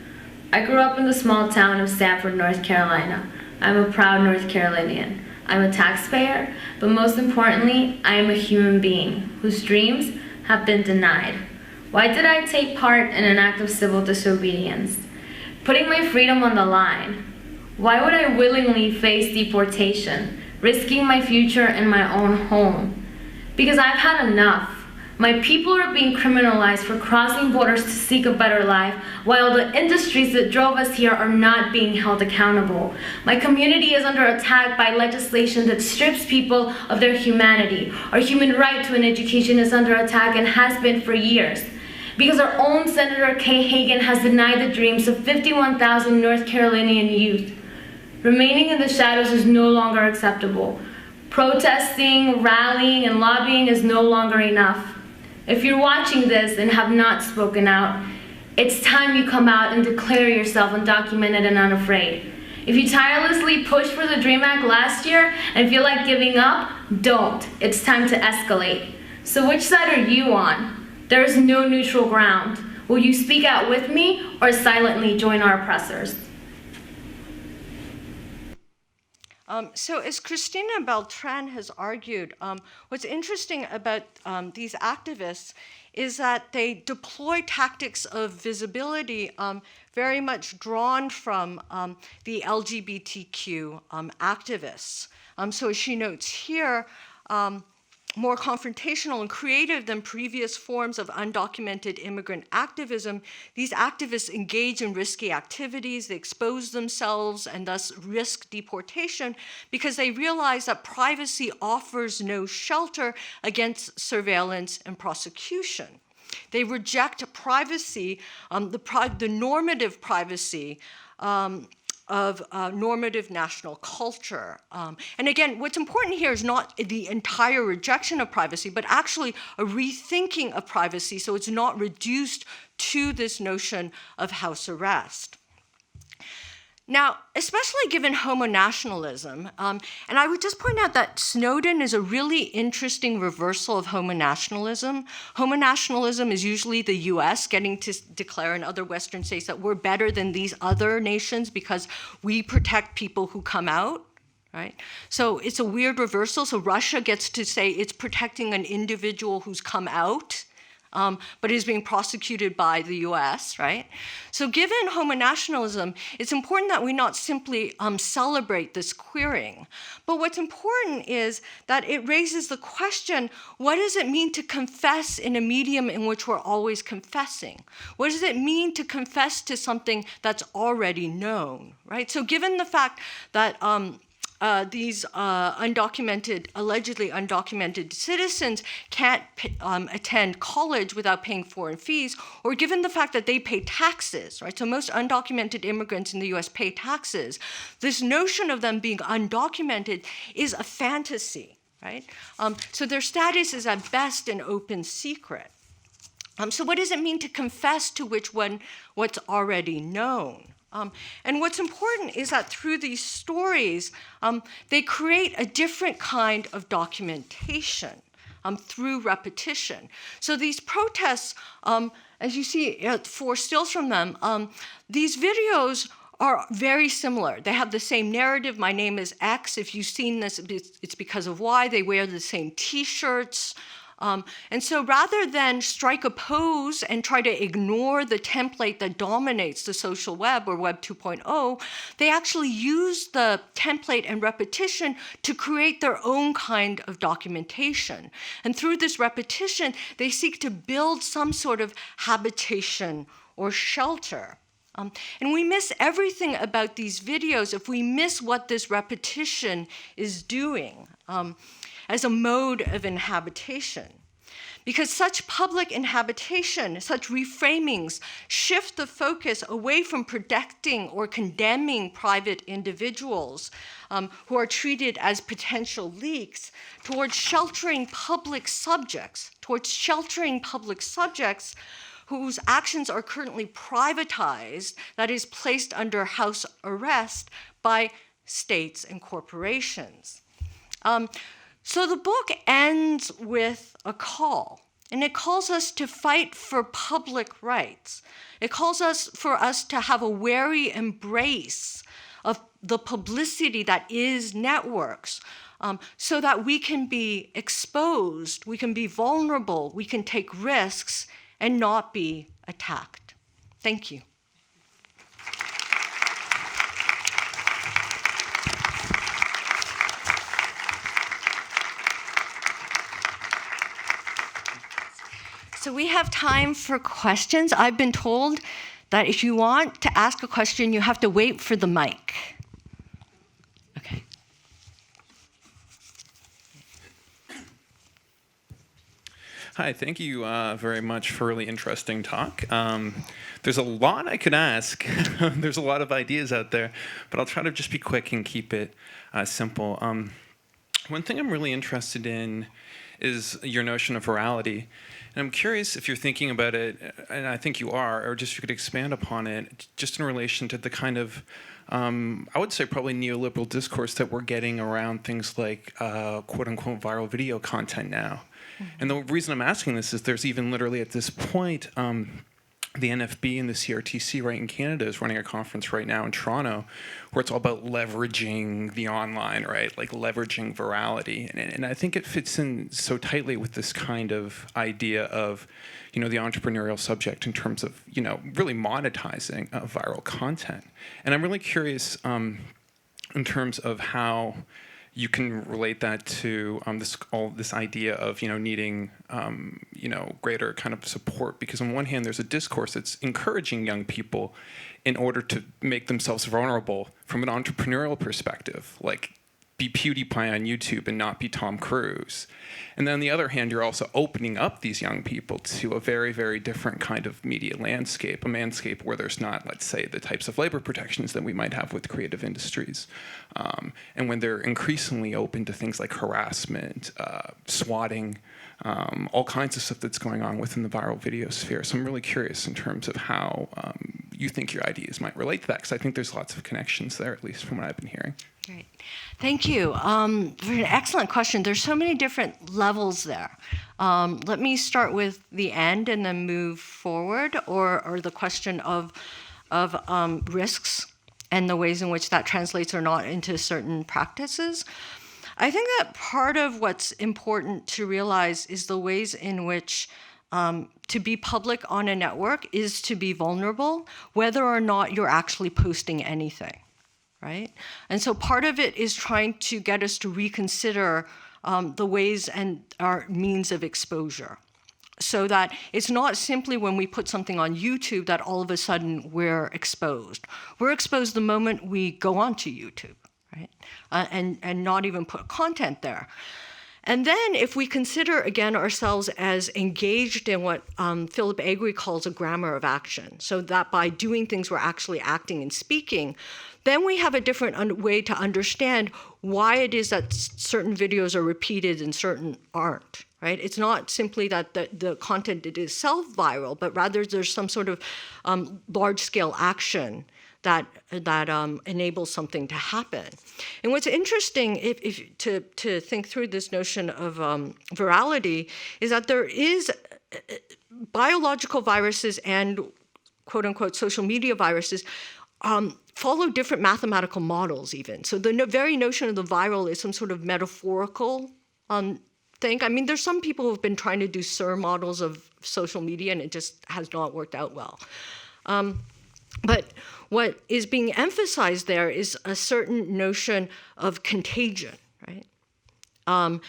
I grew up in the small town of Sanford, North Carolina. I'm a proud North Carolinian. I'm a taxpayer, but most importantly, I am a human being whose dreams have been denied. Why did I take part in an act of civil disobedience? Putting my freedom on the line. Why would I willingly face deportation, risking my future and my own home? Because I've had enough. My people are being criminalized for crossing borders to seek a better life, while the industries that drove us here are not being held accountable. My community is under attack by legislation that strips people of their humanity. Our human right to an education is under attack and has been for years. Because our own Senator Kay Hagan has denied the dreams of 51,000 North Carolinian youth. Remaining in the shadows is no longer acceptable. Protesting, rallying, and lobbying is no longer enough. If you're watching this and have not spoken out, it's time you come out and declare yourself undocumented and unafraid. If you tirelessly pushed for the DREAM Act last year and feel like giving up, don't. It's time to escalate. So which side are you on? There is no neutral ground. Will you speak out with me or silently join our oppressors? So as Christina Beltran has argued, what's interesting about these activists is that they deploy tactics of visibility very much drawn from the LGBTQ activists. So as she notes here, more confrontational and creative than previous forms of undocumented immigrant activism, these activists engage in risky activities, they expose themselves and thus risk deportation because they realize that privacy offers no shelter against surveillance and prosecution. They reject privacy, the normative privacy of normative national culture. And again, what's important here is not the entire rejection of privacy, but actually a rethinking of privacy so it's not reduced to this notion of house arrest. Now, especially given homonationalism, and I would just point out that Snowden is a really interesting reversal of homonationalism. Homonationalism is usually the US getting to declare in other Western states that we're better than these other nations because we protect people who come out, right? So it's a weird reversal. So Russia gets to say it's protecting an individual who's come out, but is being prosecuted by the US, right? So given homonationalism, it's important that we not simply celebrate this queering, but what's important is that it raises the question, what does it mean to confess in a medium in which we're always confessing? What does it mean to confess to something that's already known, right? So given the fact that these allegedly undocumented citizens can't attend college without paying foreign fees, or given the fact that they pay taxes, right? So most undocumented immigrants in the US pay taxes. This notion of them being undocumented is a fantasy, right? So their status is at best an open secret. So what does it mean to confess to what's already known? And what's important is that through these stories, they create a different kind of documentation through repetition. So these protests, as you see 4 stills from them, these videos are very similar. They have the same narrative. My name is X. If you've seen this, it's because of Y. They wear the same T-shirts. And so rather than strike a pose and try to ignore the template that dominates the social web or Web 2.0, they actually use the template and repetition to create their own kind of documentation. And through this repetition, they seek to build some sort of habitation or shelter. And we miss everything about these videos if we miss what this repetition is doing as a mode of inhabitation. Because such public inhabitation, such reframings, shift the focus away from protecting or condemning private individuals who are treated as potential leaks towards sheltering public subjects, whose actions are currently privatized, that is, placed under house arrest by states and corporations. So the book ends with a call, and it calls us to fight for public rights. It calls for us to have a wary embrace of the publicity that is networks, so that we can be exposed, we can be vulnerable, we can take risks, and not be attacked. Thank you. So we have time for questions. I've been told that if you want to ask a question, you have to wait for the mic. Okay. Hi, thank you very much for a really interesting talk. There's a lot I could ask. There's a lot of ideas out there, but I'll try to just be quick and keep it simple. One thing I'm really interested in is your notion of virality. And I'm curious if you're thinking about it, and I think you are, or just if you could expand upon it, just in relation to the kind of, I would say probably neoliberal discourse that we're getting around things like quote-unquote viral video content now. Mm-hmm. And the reason I'm asking this is there's even literally at this point, the NFB and the CRTC right in Canada is running a conference right now in Toronto where it's all about leveraging the online, right? Like leveraging virality. And I think it fits in so tightly with this kind of idea of, the entrepreneurial subject in terms of, really monetizing viral content. And I'm really curious in terms of how, you can relate that to this idea of needing greater kind of support, because on one hand there's a discourse that's encouraging young people in order to make themselves vulnerable from an entrepreneurial perspective, like be PewDiePie on YouTube and not be Tom Cruise. And then on the other hand, you're also opening up these young people to a very, very different kind of media landscape, a landscape where there's not, let's say, the types of labor protections that we might have with creative industries. And when they're increasingly open to things like harassment, swatting, all kinds of stuff that's going on within the viral video sphere. So I'm really curious in terms of how you think your ideas might relate to that, because I think there's lots of connections there, at least from what I've been hearing. Great. Thank you for an excellent question. There's so many different levels there. Let me start with the end and then move forward, or the question of risks and the ways in which that translates or not into certain practices. I think that part of what's important to realize is the ways in which to be public on a network is to be vulnerable, whether or not you're actually posting anything, right? And so part of it is trying to get us to reconsider the ways and our means of exposure, so that it's not simply when we put something on YouTube that all of a sudden we're exposed. We're exposed the moment we go onto YouTube, right? And not even put content there. And then if we consider, again, ourselves as engaged in what Philip Agri calls a grammar of action, so that by doing things we're actually acting and speaking, then we have a different way to understand why it is that certain videos are repeated and certain aren't, right? It's not simply that the content it is self-viral, but rather there's some sort of large-scale action that enables something to happen. And what's interesting, if to think through this notion of virality, is that there is biological viruses and quote-unquote social media viruses follow different mathematical models even. So the very notion of the viral is some sort of metaphorical thing. I mean, there's some people who've been trying to do SIR models of social media and it just has not worked out well. But what is being emphasized there is a certain notion of contagion, right? And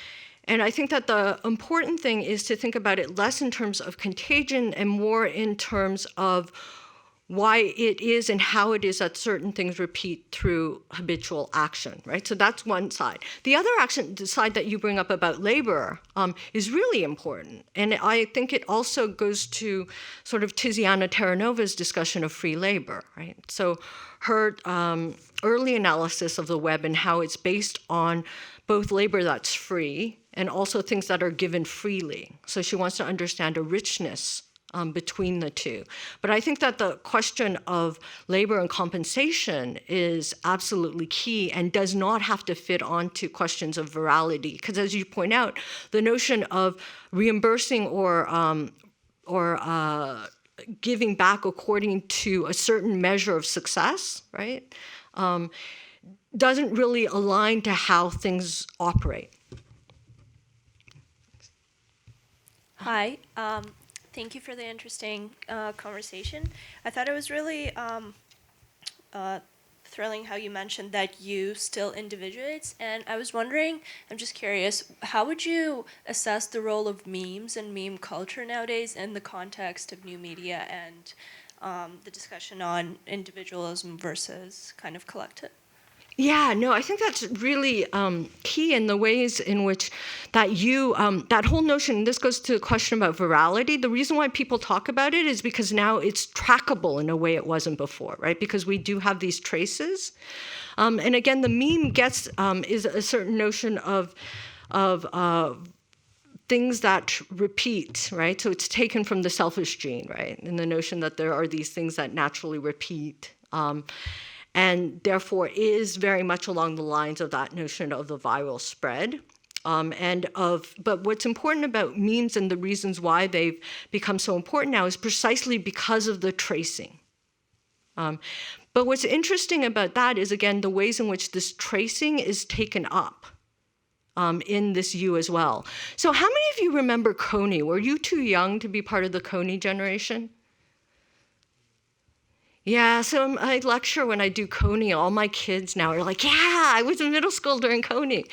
I think that the important thing is to think about it less in terms of contagion and more in terms of why it is and how it is that certain things repeat through habitual action, right? So that's one side. The other action, the side that you bring up about labor, is really important. And I think it also goes to sort of Tiziana Terranova's discussion of free labor, right? So her early analysis of the web and how it's based on both labor that's free and also things that are given freely. So she wants to understand a richness between the two. But I think that the question of labor and compensation is absolutely key and does not have to fit onto questions of virality. Because as you point out, the notion of reimbursing or giving back according to a certain measure of success, right, doesn't really align to how things operate. Hi. Thank you for the interesting conversation. I thought it was really thrilling how you mentioned that you still individuates, and I was wondering, I'm just curious, how would you assess the role of memes and meme culture nowadays in the context of new media and the discussion on individualism versus kind of collective? Yeah, no, I think that's really key in the ways in which that that whole notion, this goes to the question about virality. The reason why people talk about it is because now it's trackable in a way it wasn't before, right? Because we do have these traces. And again, the meme is a certain notion of things that repeat, right? So it's taken from the selfish gene, right? And the notion that there are these things that naturally repeat. And therefore is very much along the lines of that notion of the viral spread. But what's important about memes and the reasons why they've become so important now is precisely because of the tracing. But what's interesting about that is, again, the ways in which this tracing is taken up in this U as well. So how many of you remember Coney? Were you too young to be part of the Coney generation? Yeah, so I lecture when I do Coney. All my kids now are like, yeah, I was in middle school during Coney.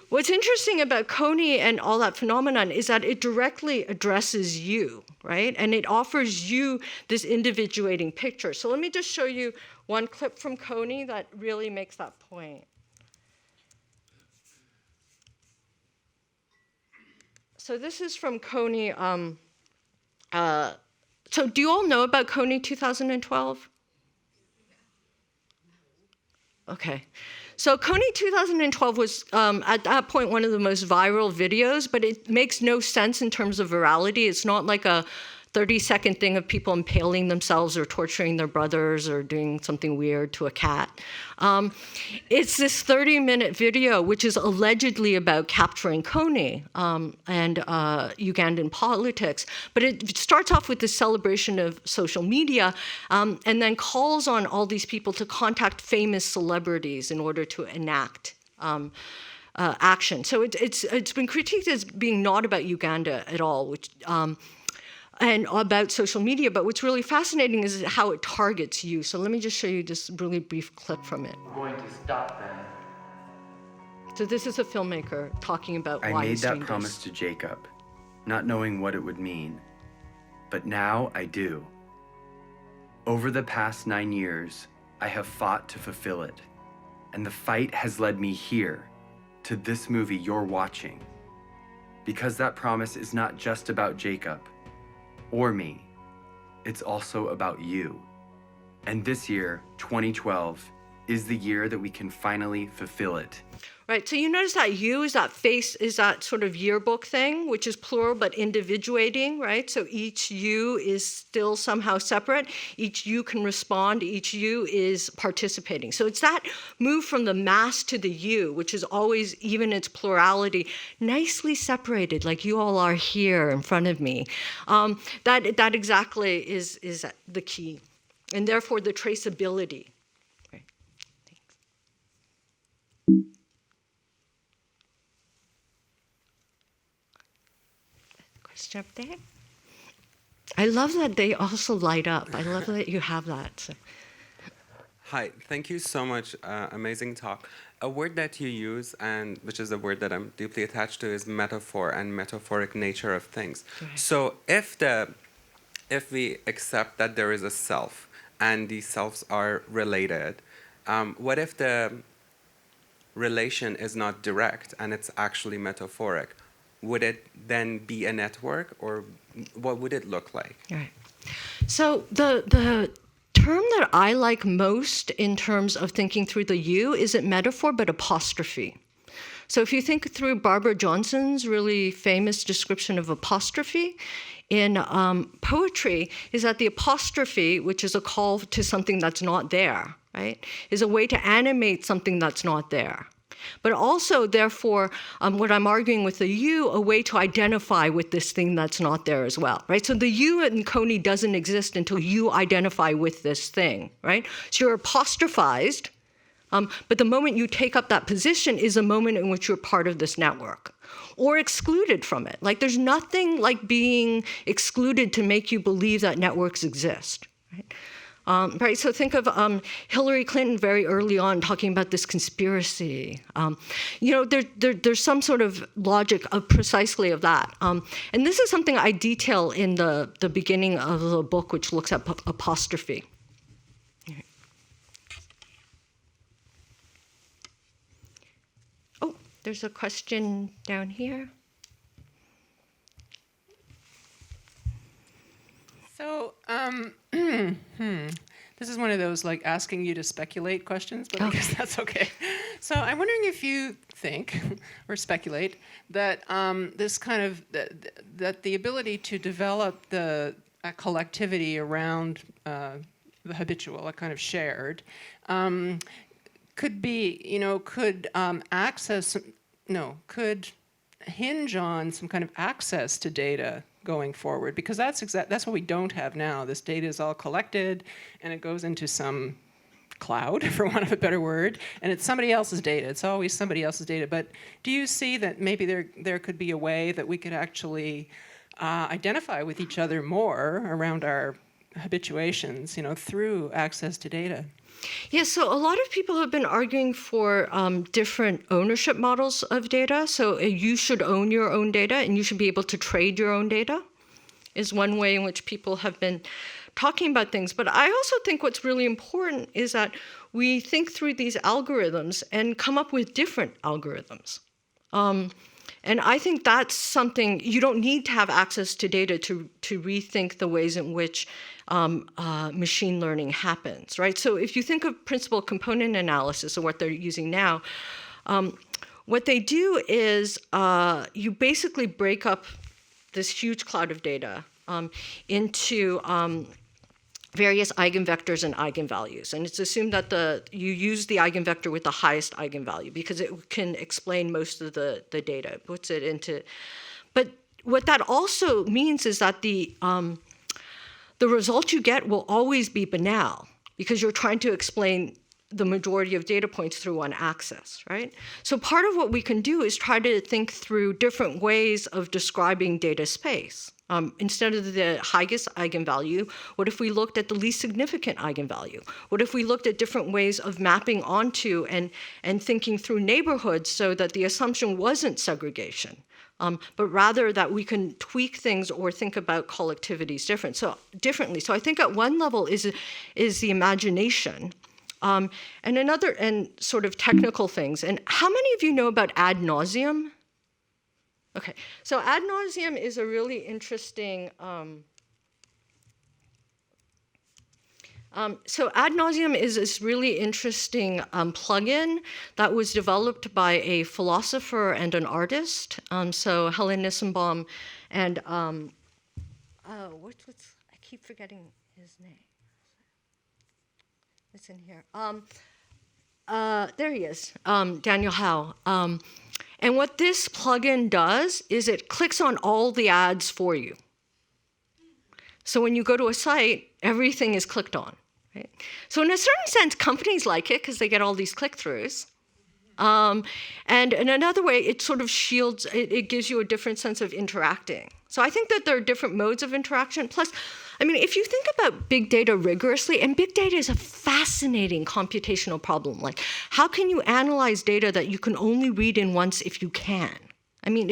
What's interesting about Coney and all that phenomenon is that it directly addresses you, right? And it offers you this individuating picture. So let me just show you one clip from Coney that really makes that point. So this is from Coney. So do you all know about Coney 2012? Okay. So Coney 2012 was, at that point, one of the most viral videos, but it makes no sense in terms of virality. It's not like a 30-second thing of people impaling themselves or torturing their brothers or doing something weird to a cat. It's this 30-minute video, which is allegedly about capturing Coney and Ugandan politics. But it starts off with this celebration of social media and then calls on all these people to contact famous celebrities in order to enact action. So it's been critiqued as being not about Uganda at all, which and about social media, but what's really fascinating is how it targets you. So let me just show you this really brief clip from it. We're going to stop them. So this is a filmmaker talking about why I made he's that doing promise this. to Jacob, not knowing what it would mean. But now I do. Over the past 9 years, I have fought to fulfill it. And the fight has led me here, to this movie you're watching. Because that promise is not just about Jacob or me, it's also about you. And this year, 2012, is the year that we can finally fulfill it. Right, so you notice that you is that face, is that sort of yearbook thing, which is plural but individuating, right? So each you is still somehow separate. Each you can respond, each you is participating. So it's that move from the mass to the you, which is always, even its plurality, nicely separated, like you all are here in front of me. That exactly is the key, and therefore the traceability. Up there. I love that they also light up. I love that you have that. So. Hi, thank you so much. Amazing talk. A word that you use, and which is a word that I'm deeply attached to, is metaphor and metaphoric nature of things. So if we accept that there is a self and these selves are related, what if the relation is not direct and it's actually metaphoric? Would it then be a network, or what would it look like? Right. So the term that I like most in terms of thinking through the you isn't metaphor, but apostrophe. So if you think through Barbara Johnson's really famous description of apostrophe in poetry, is that the apostrophe, which is a call to something that's not there, right, is a way to animate something that's not there. But also, therefore, what I'm arguing with the you, a way to identify with this thing that's not there as well, right? So the you in Coney doesn't exist until you identify with this thing, right? So you're apostrophized, but the moment you take up that position is a moment in which you're part of this network, or excluded from it. Like there's nothing like being excluded to make you believe that networks exist, right? Right, so think of Hillary Clinton very early on talking about this conspiracy. There's some sort of logic of precisely of that. And this is something I detail in the beginning of the book, which looks at apostrophe. Oh, there's a question down here. So, this is one of those like asking you to speculate questions, but I guess that's okay. So I'm wondering if you think or speculate that this kind of that the ability to develop a collectivity around the habitual, a kind of shared, could be, could hinge on some kind of access to data going forward, because that's what we don't have now. This data is all collected and it goes into some cloud, for want of a better word, and it's somebody else's data. It's always somebody else's data. But do you see that maybe there could be a way that we could actually identify with each other more around our habituations, through access to data? Yeah, so a lot of people have been arguing for different ownership models of data. So you should own your own data and you should be able to trade your own data is one way in which people have been talking about things. But I also think what's really important is that we think through these algorithms and come up with different algorithms. And I think that's something, you don't need to have access to data to rethink the ways in which machine learning happens, right? So if you think of principal component analysis, or what they're using now, what they do is you basically break up this huge cloud of data into various eigenvectors and eigenvalues. And it's assumed that you use the eigenvector with the highest eigenvalue because it can explain most of the data. It puts it into, but what that also means is that the result you get will always be banal because you're trying to explain the majority of data points through one axis, right? So part of what we can do is try to think through different ways of describing data space. Instead of the highest eigenvalue, what if we looked at the least significant eigenvalue? What if we looked at different ways of mapping onto and thinking through neighborhoods so that the assumption wasn't segregation, but rather that we can tweak things or think about collectivities differently. So I think at one level is the imagination, and another, and sort of technical things. And how many of you know about ad nauseum? Okay, so ad nauseum is a really interesting, so ad nauseum is this really interesting plugin that was developed by a philosopher and an artist. So Helen Nissenbaum and, I keep forgetting his name. It's in here. There he is, Daniel Howe. And what this plugin does is it clicks on all the ads for you. So when you go to a site, everything is clicked on. Right? So in a certain sense, companies like it because they get all these click-throughs. And in another way, it sort of shields, it gives you a different sense of interacting. So I think that there are different modes of interaction. Plus, I mean, if you think about big data rigorously, and big data is a fascinating computational problem. Like, how can you analyze data that you can only read in once if you can? I mean,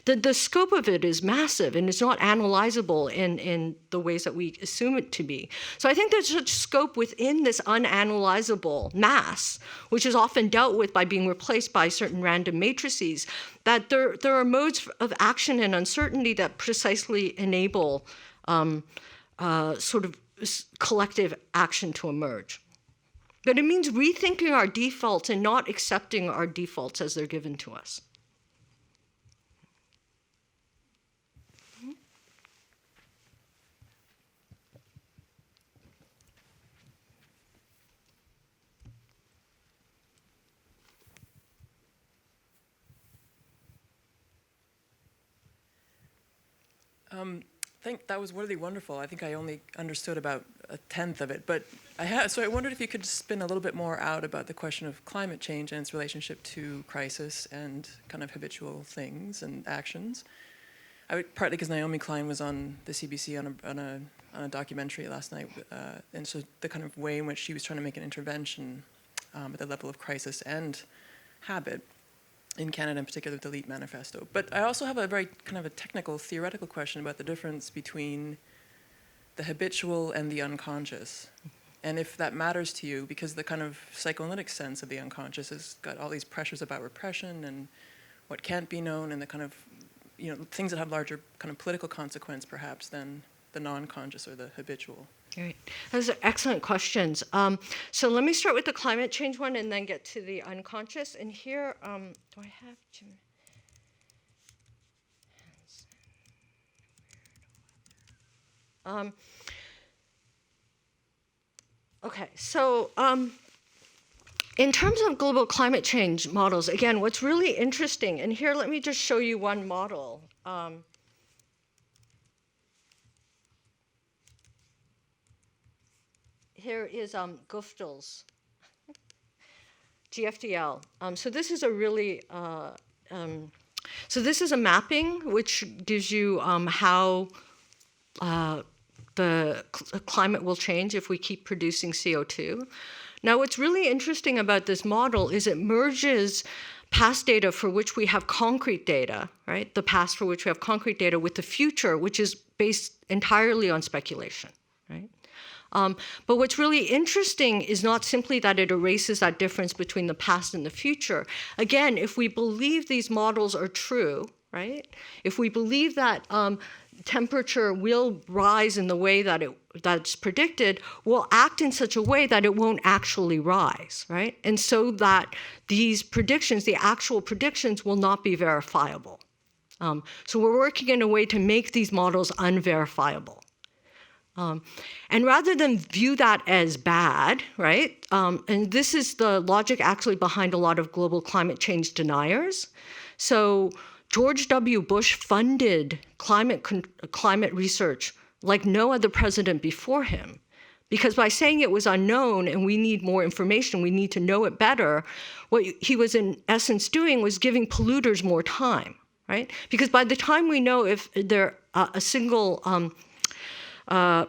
the scope of it is massive, and it's not analyzable in the ways that we assume it to be. So I think there's such scope within this unanalyzable mass, which is often dealt with by being replaced by certain random matrices, that there are modes of action and uncertainty that precisely enable sort of collective action to emerge. But it means rethinking our defaults and not accepting our defaults as they're given to us. I think that was really wonderful. I think I only understood about 1/10 of it, but so I wondered if you could spin a little bit more out about the question of climate change and its relationship to crisis and kind of habitual things and actions. Partly because Naomi Klein was on the CBC on a documentary last night, and so the kind of way in which she was trying to make an intervention at the level of crisis and habit in Canada, in particular, with the Elite Manifesto. But I also have a very kind of a technical, theoretical question about the difference between the habitual and the unconscious. And if that matters to you, because the kind of psychoanalytic sense of the unconscious has got all these pressures about repression and what can't be known and the kind of, things that have larger kind of political consequence, perhaps, than the non-conscious or the habitual. Right. Those are excellent questions. So let me start with the climate change one and then get to the unconscious. And here, do I have Jim? Okay, so in terms of global climate change models, again, what's really interesting, and here let me just show you one model. Here is Guftel's GFDL. So this is a really, so this is a mapping which gives you how climate will change if we keep producing CO2. Now, what's really interesting about this model is it merges past data for which we have concrete data, right? The past for which we have concrete data with the future, which is based entirely on speculation, right? But what's really interesting is not simply that it erases that difference between the past and the future. Again, if we believe these models are true, right? If we believe that temperature will rise in the way that's predicted, we'll act in such a way that it won't actually rise, right? And so that these predictions, the actual predictions, will not be verifiable. So we're working in a way to make these models unverifiable. And rather than view that as bad, right? And this is the logic actually behind a lot of global climate change deniers. So George W. Bush funded climate research like no other president before him, because by saying it was unknown and we need more information, we need to know it better, what he was in essence doing was giving polluters more time, right? Because by the time we know if a single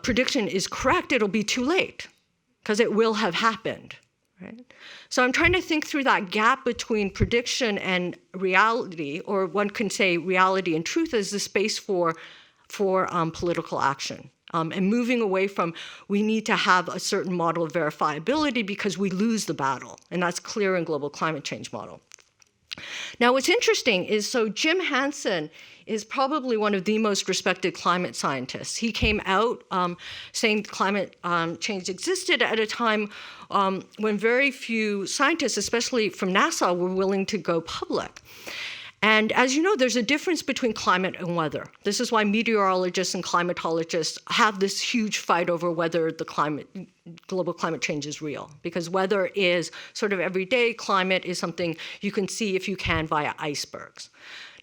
prediction is correct, it'll be too late, because it will have happened, right? So I'm trying to think through that gap between prediction and reality, or one can say reality and truth, as the space for political action. And moving away from, we need to have a certain model of verifiability because we lose the battle. And that's clear in global climate change model. Now, what's interesting is, so Jim Hansen is probably one of the most respected climate scientists. He came out saying climate change existed at a time when very few scientists, especially from NASA, were willing to go public. And as you know, there's a difference between climate and weather. This is why meteorologists and climatologists have this huge fight over whether the global climate change is real. Because weather is sort of everyday, climate is something you can see if you can via icebergs.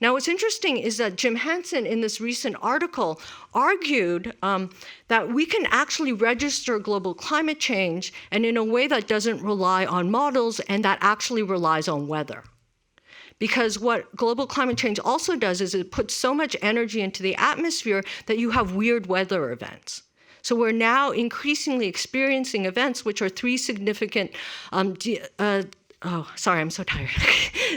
Now, what's interesting is that Jim Hansen, in this recent article, argued that we can actually register global climate change, and in a way that doesn't rely on models and that actually relies on weather. Because what global climate change also does is it puts so much energy into the atmosphere that you have weird weather events. So we're now increasingly experiencing events which are three significant, sorry, I'm so tired.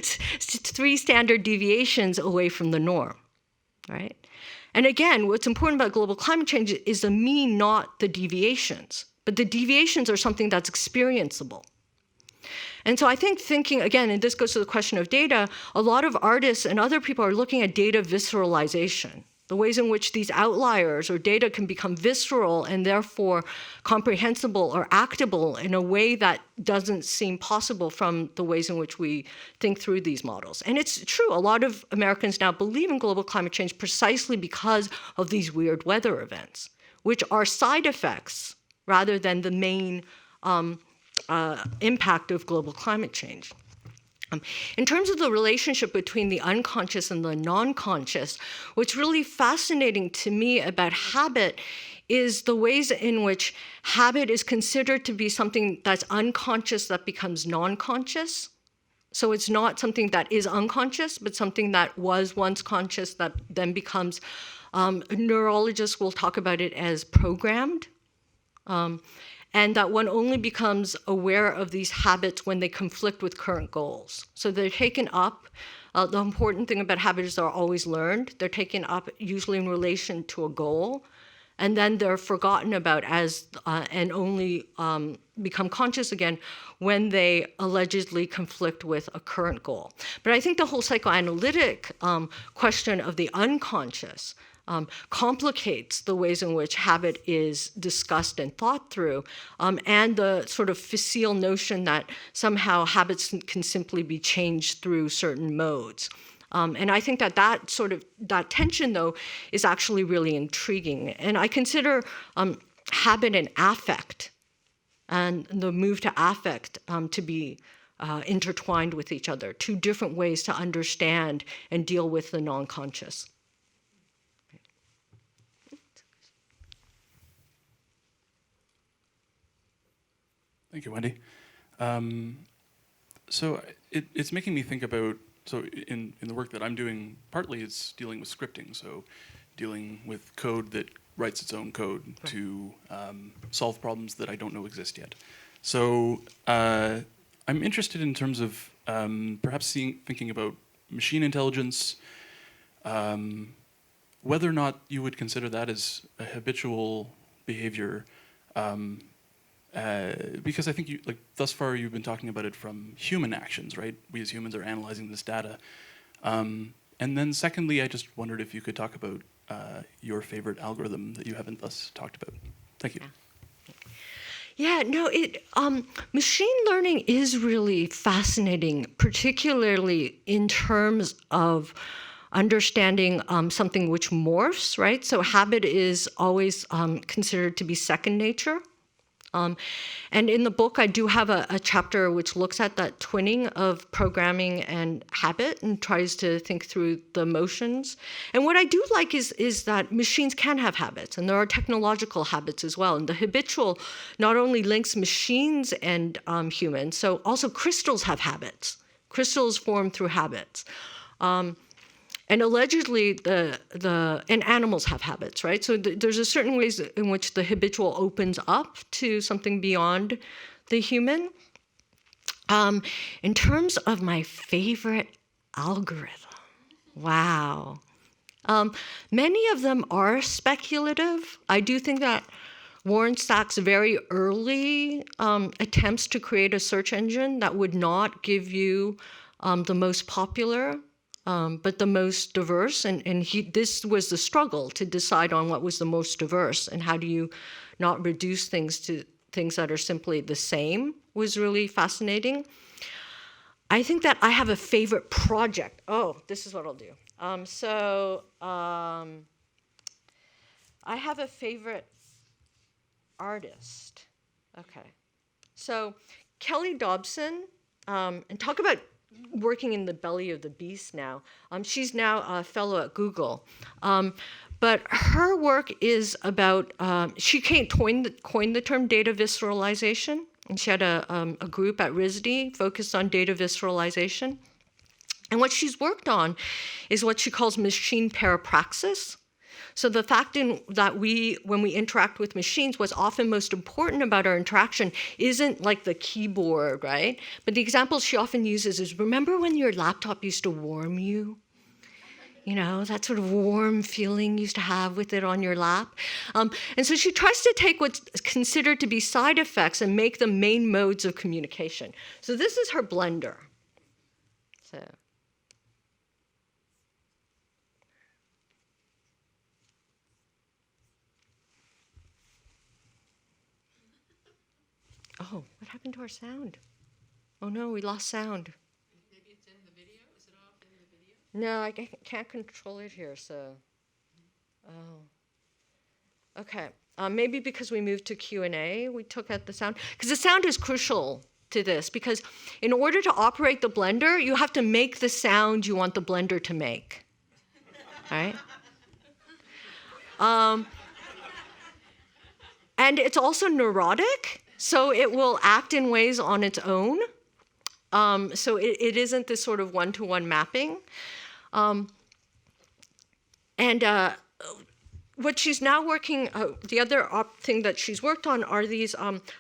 3 standard deviations away from the norm, right? And again, what's important about global climate change is the mean, not the deviations. But the deviations are something that's experienceable. And so I think thinking, again, and this goes to the question of data, a lot of artists and other people are looking at data visceralization, the ways in which these outliers or data can become visceral and therefore comprehensible or actable in a way that doesn't seem possible from the ways in which we think through these models. And it's true, a lot of Americans now believe in global climate change precisely because of these weird weather events, which are side effects rather than the main impact of global climate change. In terms of the relationship between the unconscious and the non-conscious, what's really fascinating to me about habit is the ways in which habit is considered to be something that's unconscious that becomes non-conscious. So it's not something that is unconscious, but something that was once conscious that then becomes, neurologists will talk about it as programmed. And that one only becomes aware of these habits when they conflict with current goals. So they're taken up. The important thing about habits is they're always learned. They're taken up usually in relation to a goal, and then they're forgotten about and only become conscious again when they allegedly conflict with a current goal. But I think the whole psychoanalytic question of the unconscious complicates the ways in which habit is discussed and thought through, and the sort of facile notion that somehow habits can simply be changed through certain modes. And I think that tension, though, is actually really intriguing. And I consider habit and affect, and the move to affect, to be intertwined with each other, 2 different ways to understand and deal with the non-conscious. Thank you, Wendy. So it's making me think about, so in the work that I'm doing, partly it's dealing with scripting, so dealing with code that writes its own code to solve problems that I don't know exist yet. So I'm interested in terms of perhaps thinking about machine intelligence, whether or not you would consider that as a habitual behavior, because I think thus far you've been talking about it from human actions, right? We as humans are analyzing this data. And then secondly, I just wondered if you could talk about your favorite algorithm that you haven't thus talked about. Thank you. Yeah, no, machine learning is really fascinating, particularly in terms of understanding something which morphs, right? So habit is always considered to be second nature. And in the book, I do have a chapter which looks at that twinning of programming and habit and tries to think through the motions. And what I do like is that machines can have habits, and there are technological habits as well. And the habitual not only links machines and humans, so also crystals have habits. Crystals form through habits. And allegedly, and animals have habits, right? So there's a certain ways in which the habitual opens up to something beyond the human. In terms of my favorite algorithm, wow. Many of them are speculative. I do think that Warren Stack's very early attempts to create a search engine that would not give you the most popular, but the most diverse, and this was the struggle to decide on what was the most diverse and how do you not reduce things to things that are simply the same was really fascinating. I think that I have a favorite project. Oh, this is what I'll do. I have a favorite artist. Okay. So Kelly Dobson, and talk about working in the belly of the beast now. She's now a fellow at Google. But her work is about, she coined the term data visceralization, and she had a group at RISD focused on data visceralization. And what she's worked on is what she calls machine parapraxis. So the fact that when we interact with machines, what's often most important about our interaction isn't like the keyboard, right? But the example she often uses is, remember when your laptop used to warm you? You know, that sort of warm feeling you used to have with it on your lap. And so she tries to take what's considered to be side effects and make them main modes of communication. So this is her blender. So. Oh, what happened to our sound? Oh no, we lost sound. Maybe it's in the video? Is it off in the video? No, I can't control it here, so. Oh. Okay, maybe because we moved to Q&A, we took out the sound. Because the sound is crucial to this, because in order to operate the blender, you have to make the sound you want the blender to make, right? And it's also neurotic. So it will act in ways on its own. So it isn't this sort of one-to-one mapping. What she's now working, the other thing that she's worked on are these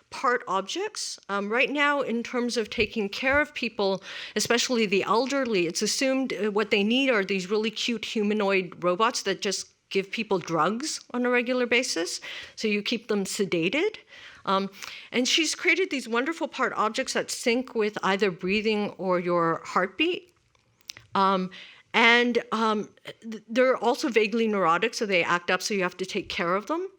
part objects. Right now, in terms of taking care of people, especially the elderly, it's assumed what they need are these really cute humanoid robots that just give people drugs on a regular basis. So you keep them sedated. And she's created these wonderful part objects that sync with either breathing or your heartbeat. They're also vaguely neurotic, so they act up, so you have to take care of them.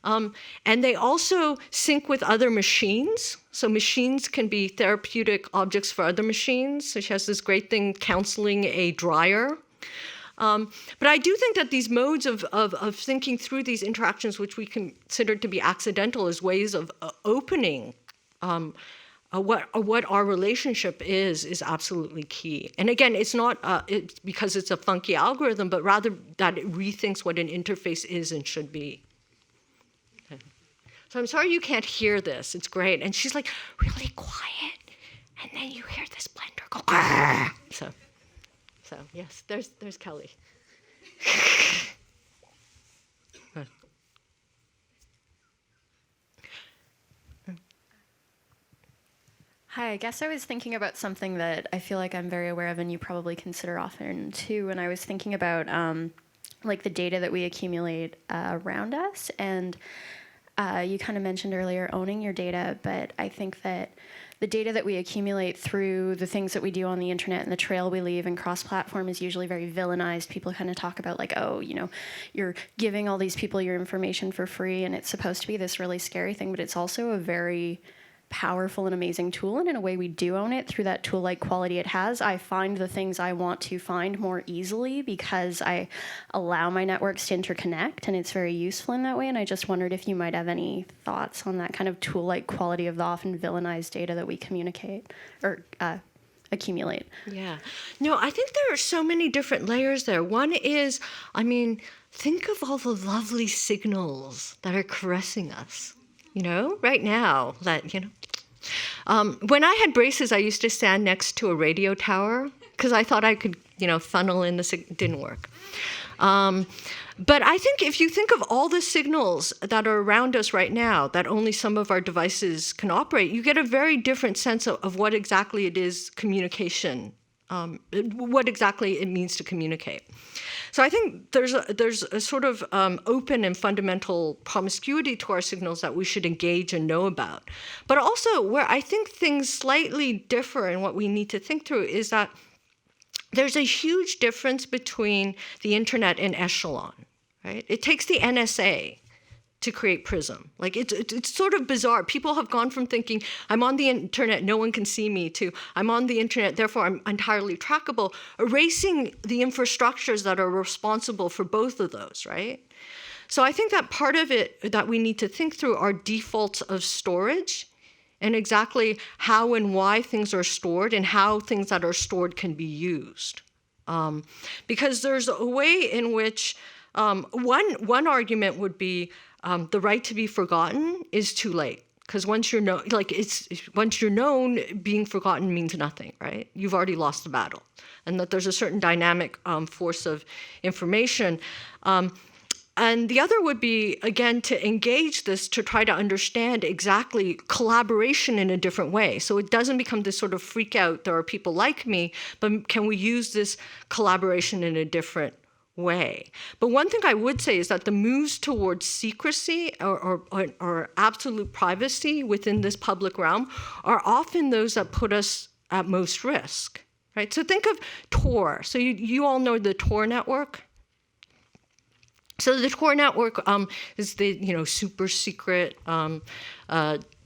And they also sync with other machines. So machines can be therapeutic objects for other machines. So she has this great thing counseling a dryer. But I do think that these modes of thinking through these interactions, which we consider to be accidental, as ways of opening what our relationship is absolutely key. And again, it's not it's because it's a funky algorithm, but rather that it rethinks what an interface is and should be. Okay. So I'm sorry you can't hear this. It's great. And she's like really quiet, and then you hear this blender go. Argh! So yes, there's Kelly. Hi, I guess I was thinking about something that I feel like I'm very aware of and you probably consider often too. And I was thinking about like the data that we accumulate around us. And you kind of mentioned earlier owning your data, but I think that the data that we accumulate through the things that we do on the internet and the trail we leave and cross-platform is usually very villainized. People kind of talk about like, oh, you know, you're giving all these people your information for free and it's supposed to be this really scary thing, but it's also a very powerful and amazing tool, and in a way we do own it through that tool-like quality it has. I find the things I want to find more easily because I allow my networks to interconnect, and it's very useful in that way. And I just wondered if you might have any thoughts on that kind of tool-like quality of the often villainized data that we communicate or accumulate. Yeah. No, I think there are so many different layers there. One is, I mean, think of all the lovely signals that are caressing us. You know, right now, that, you know. When I had braces, I used to stand next to a radio tower because I thought I could, you know, funnel in the it didn't work. But I think if you think of all the signals that are around us right now that only some of our devices can operate, you get a very different sense of what exactly it is communication, what exactly it means to communicate. So I think there's a sort of open and fundamental promiscuity to our signals that we should engage and know about. But also where I think things slightly differ and what we need to think through is that there's a huge difference between the internet and echelon, right? It takes the NSA to create Prism. Like it's sort of bizarre. People have gone from thinking, I'm on the internet, no one can see me, to I'm on the internet, therefore I'm entirely trackable, erasing the infrastructures that are responsible for both of those, right? So I think that part of it that we need to think through are defaults of storage and exactly how and why things are stored and how things that are stored can be used. Because there's a way in which one argument would be the right to be forgotten is too late, because once you're known, being forgotten means nothing, right? You've already lost the battle, and that there's a certain dynamic force of information. And the other would be, again, to engage this to try to understand exactly collaboration in a different way. So it doesn't become this sort of freak out, there are people like me, but can we use this collaboration in a different way? But one thing I would say is that the moves towards secrecy or absolute privacy within this public realm are often those that put us at most risk, right? So think of Tor. So you all know the Tor network. So the Tor network is the super secret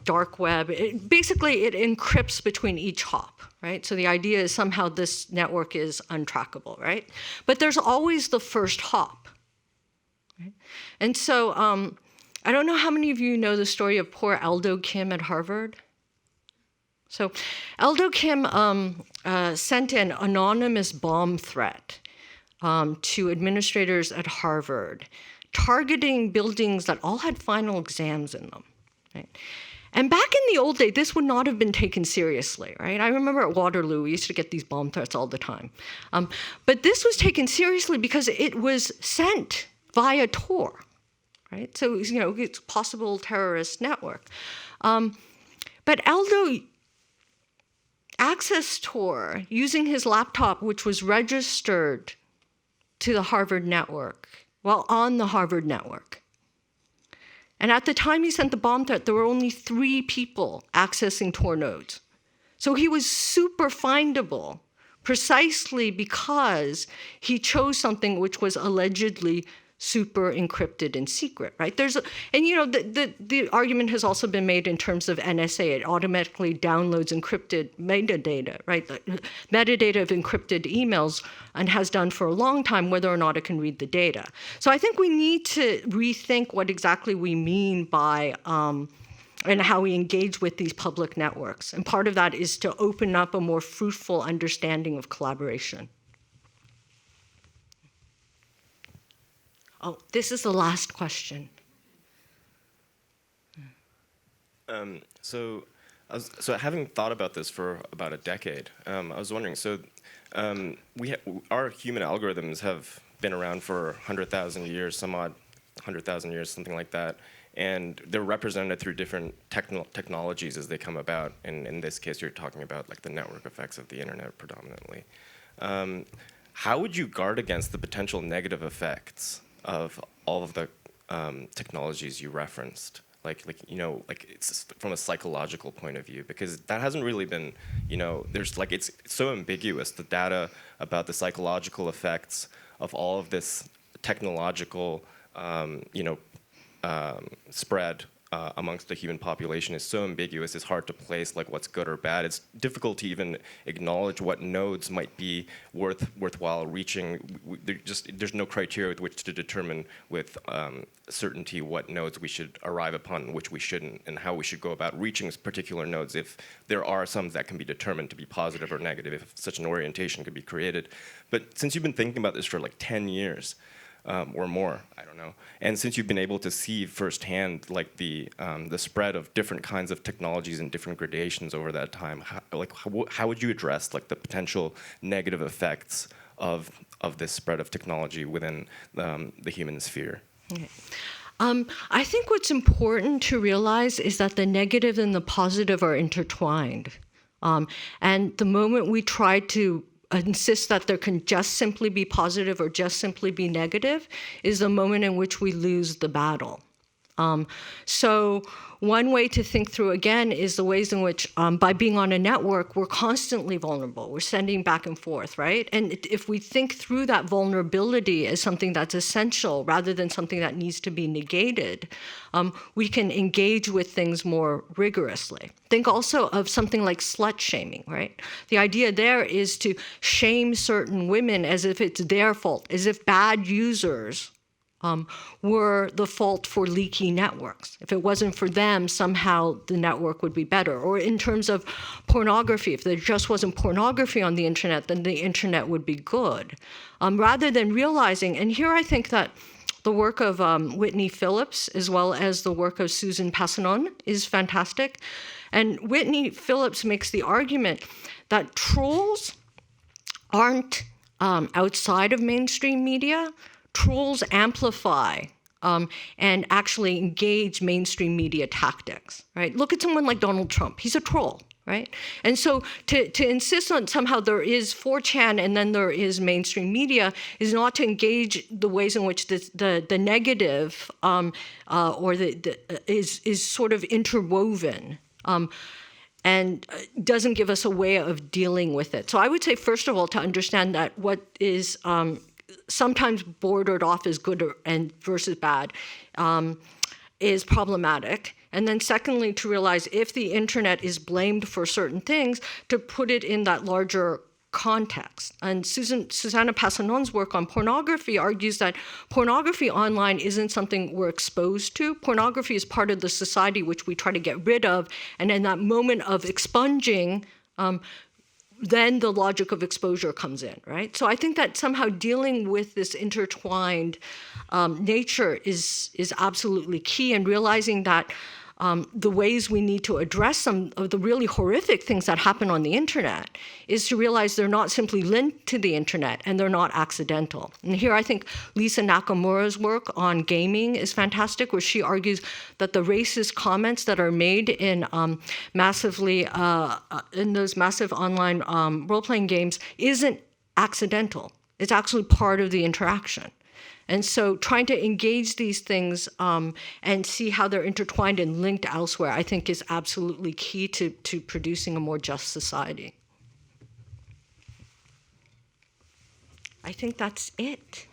dark web. Basically, it encrypts between each hop, right? So the idea is somehow this network is untrackable, right? But there's always the first hop, right? And so I don't know how many of you know the story of poor Aldo Kim at Harvard. So Aldo Kim sent an anonymous bomb threat to administrators at Harvard, targeting buildings that all had final exams in them, right? And back in the old day, this would not have been taken seriously, right? I remember at Waterloo, we used to get these bomb threats all the time. But this was taken seriously because it was sent via Tor, right? So, it's a possible terrorist network. But Aldo accessed Tor using his laptop, which was registered to the Harvard network, while on the Harvard network. And at the time he sent the bomb threat, there were only 3 people accessing Tor nodes. So he was super findable precisely because he chose something which was allegedly super encrypted and secret, right? The argument has also been made in terms of NSA. It automatically downloads encrypted metadata, right? Metadata of encrypted emails, and has done for a long time, whether or not it can read the data. So I think we need to rethink what exactly we mean by and how we engage with these public networks. And part of that is to open up a more fruitful understanding of collaboration. Oh, this is the last question. So having thought about this for about a decade, I was wondering, our human algorithms have been around for 100,000 years, some odd 100,000 years, something like that. and they're represented through different technologies as they come about. And in this case, you're talking about like the network effects of the internet predominantly. How would you guard against the potential negative effects of all of the technologies you referenced? Like it's from a psychological point of view, because that hasn't really been, there's like, it's so ambiguous, the data about the psychological effects of all of this technological, spread amongst the human population is so ambiguous. It's hard to place like what's good or bad. It's difficult to even acknowledge what nodes might be worthwhile reaching. There's no criteria with which to determine with certainty what nodes we should arrive upon, which we shouldn't, and how we should go about reaching particular nodes if there are some that can be determined to be positive or negative, if such an orientation could be created. But since you've been thinking about this for like 10 years, or more, I don't know. And since you've been able to see firsthand, like the spread of different kinds of technologies and different gradations over that time, how would you address like the potential negative effects of this spread of technology within the human sphere? Okay. I think what's important to realize is that the negative and the positive are intertwined. And the moment we try to insist that there can just simply be positive or just simply be negative is the moment in which we lose the battle. So one way to think through, again, is the ways in which, by being on a network, we're constantly vulnerable. We're sending back and forth, right? And if we think through that vulnerability as something that's essential rather than something that needs to be negated, we can engage with things more rigorously. Think also of something like slut shaming, right? The idea there is to shame certain women as if it's their fault, as if bad users were the fault for leaky networks. If it wasn't for them, somehow the network would be better. Or in terms of pornography, if there just wasn't pornography on the internet, then the internet would be good. Rather than realizing, and here I think that the work of Whitney Phillips, as well as the work of Susan Passanon, is fantastic. And Whitney Phillips makes the argument that trolls aren't outside of mainstream media. Trolls amplify and actually engage mainstream media tactics, right? Look at someone like Donald Trump. He's a troll, right? And so to insist on somehow there is 4chan and then there is mainstream media is not to engage the ways in which the negative or is sort of interwoven. And doesn't give us a way of dealing with it. So I would say, first of all, to understand that what is sometimes bordered off as good and versus bad is problematic. And then secondly, to realize if the internet is blamed for certain things, to put it in that larger context. And Susanna Passanon's work on pornography argues that pornography online isn't something we're exposed to. Pornography is part of the society which we try to get rid of. And in that moment of expunging, then the logic of exposure comes in, right? So I think that somehow dealing with this intertwined nature is absolutely key, and realizing that the ways we need to address some of the really horrific things that happen on the internet is to realize they're not simply linked to the internet and they're not accidental. And here I think Lisa Nakamura's work on gaming is fantastic, where she argues that the racist comments that are made in in those massive online role-playing games isn't accidental. It's actually part of the interaction. And so trying to engage these things and see how they're intertwined and linked elsewhere, I think is absolutely key to producing a more just society. I think that's it.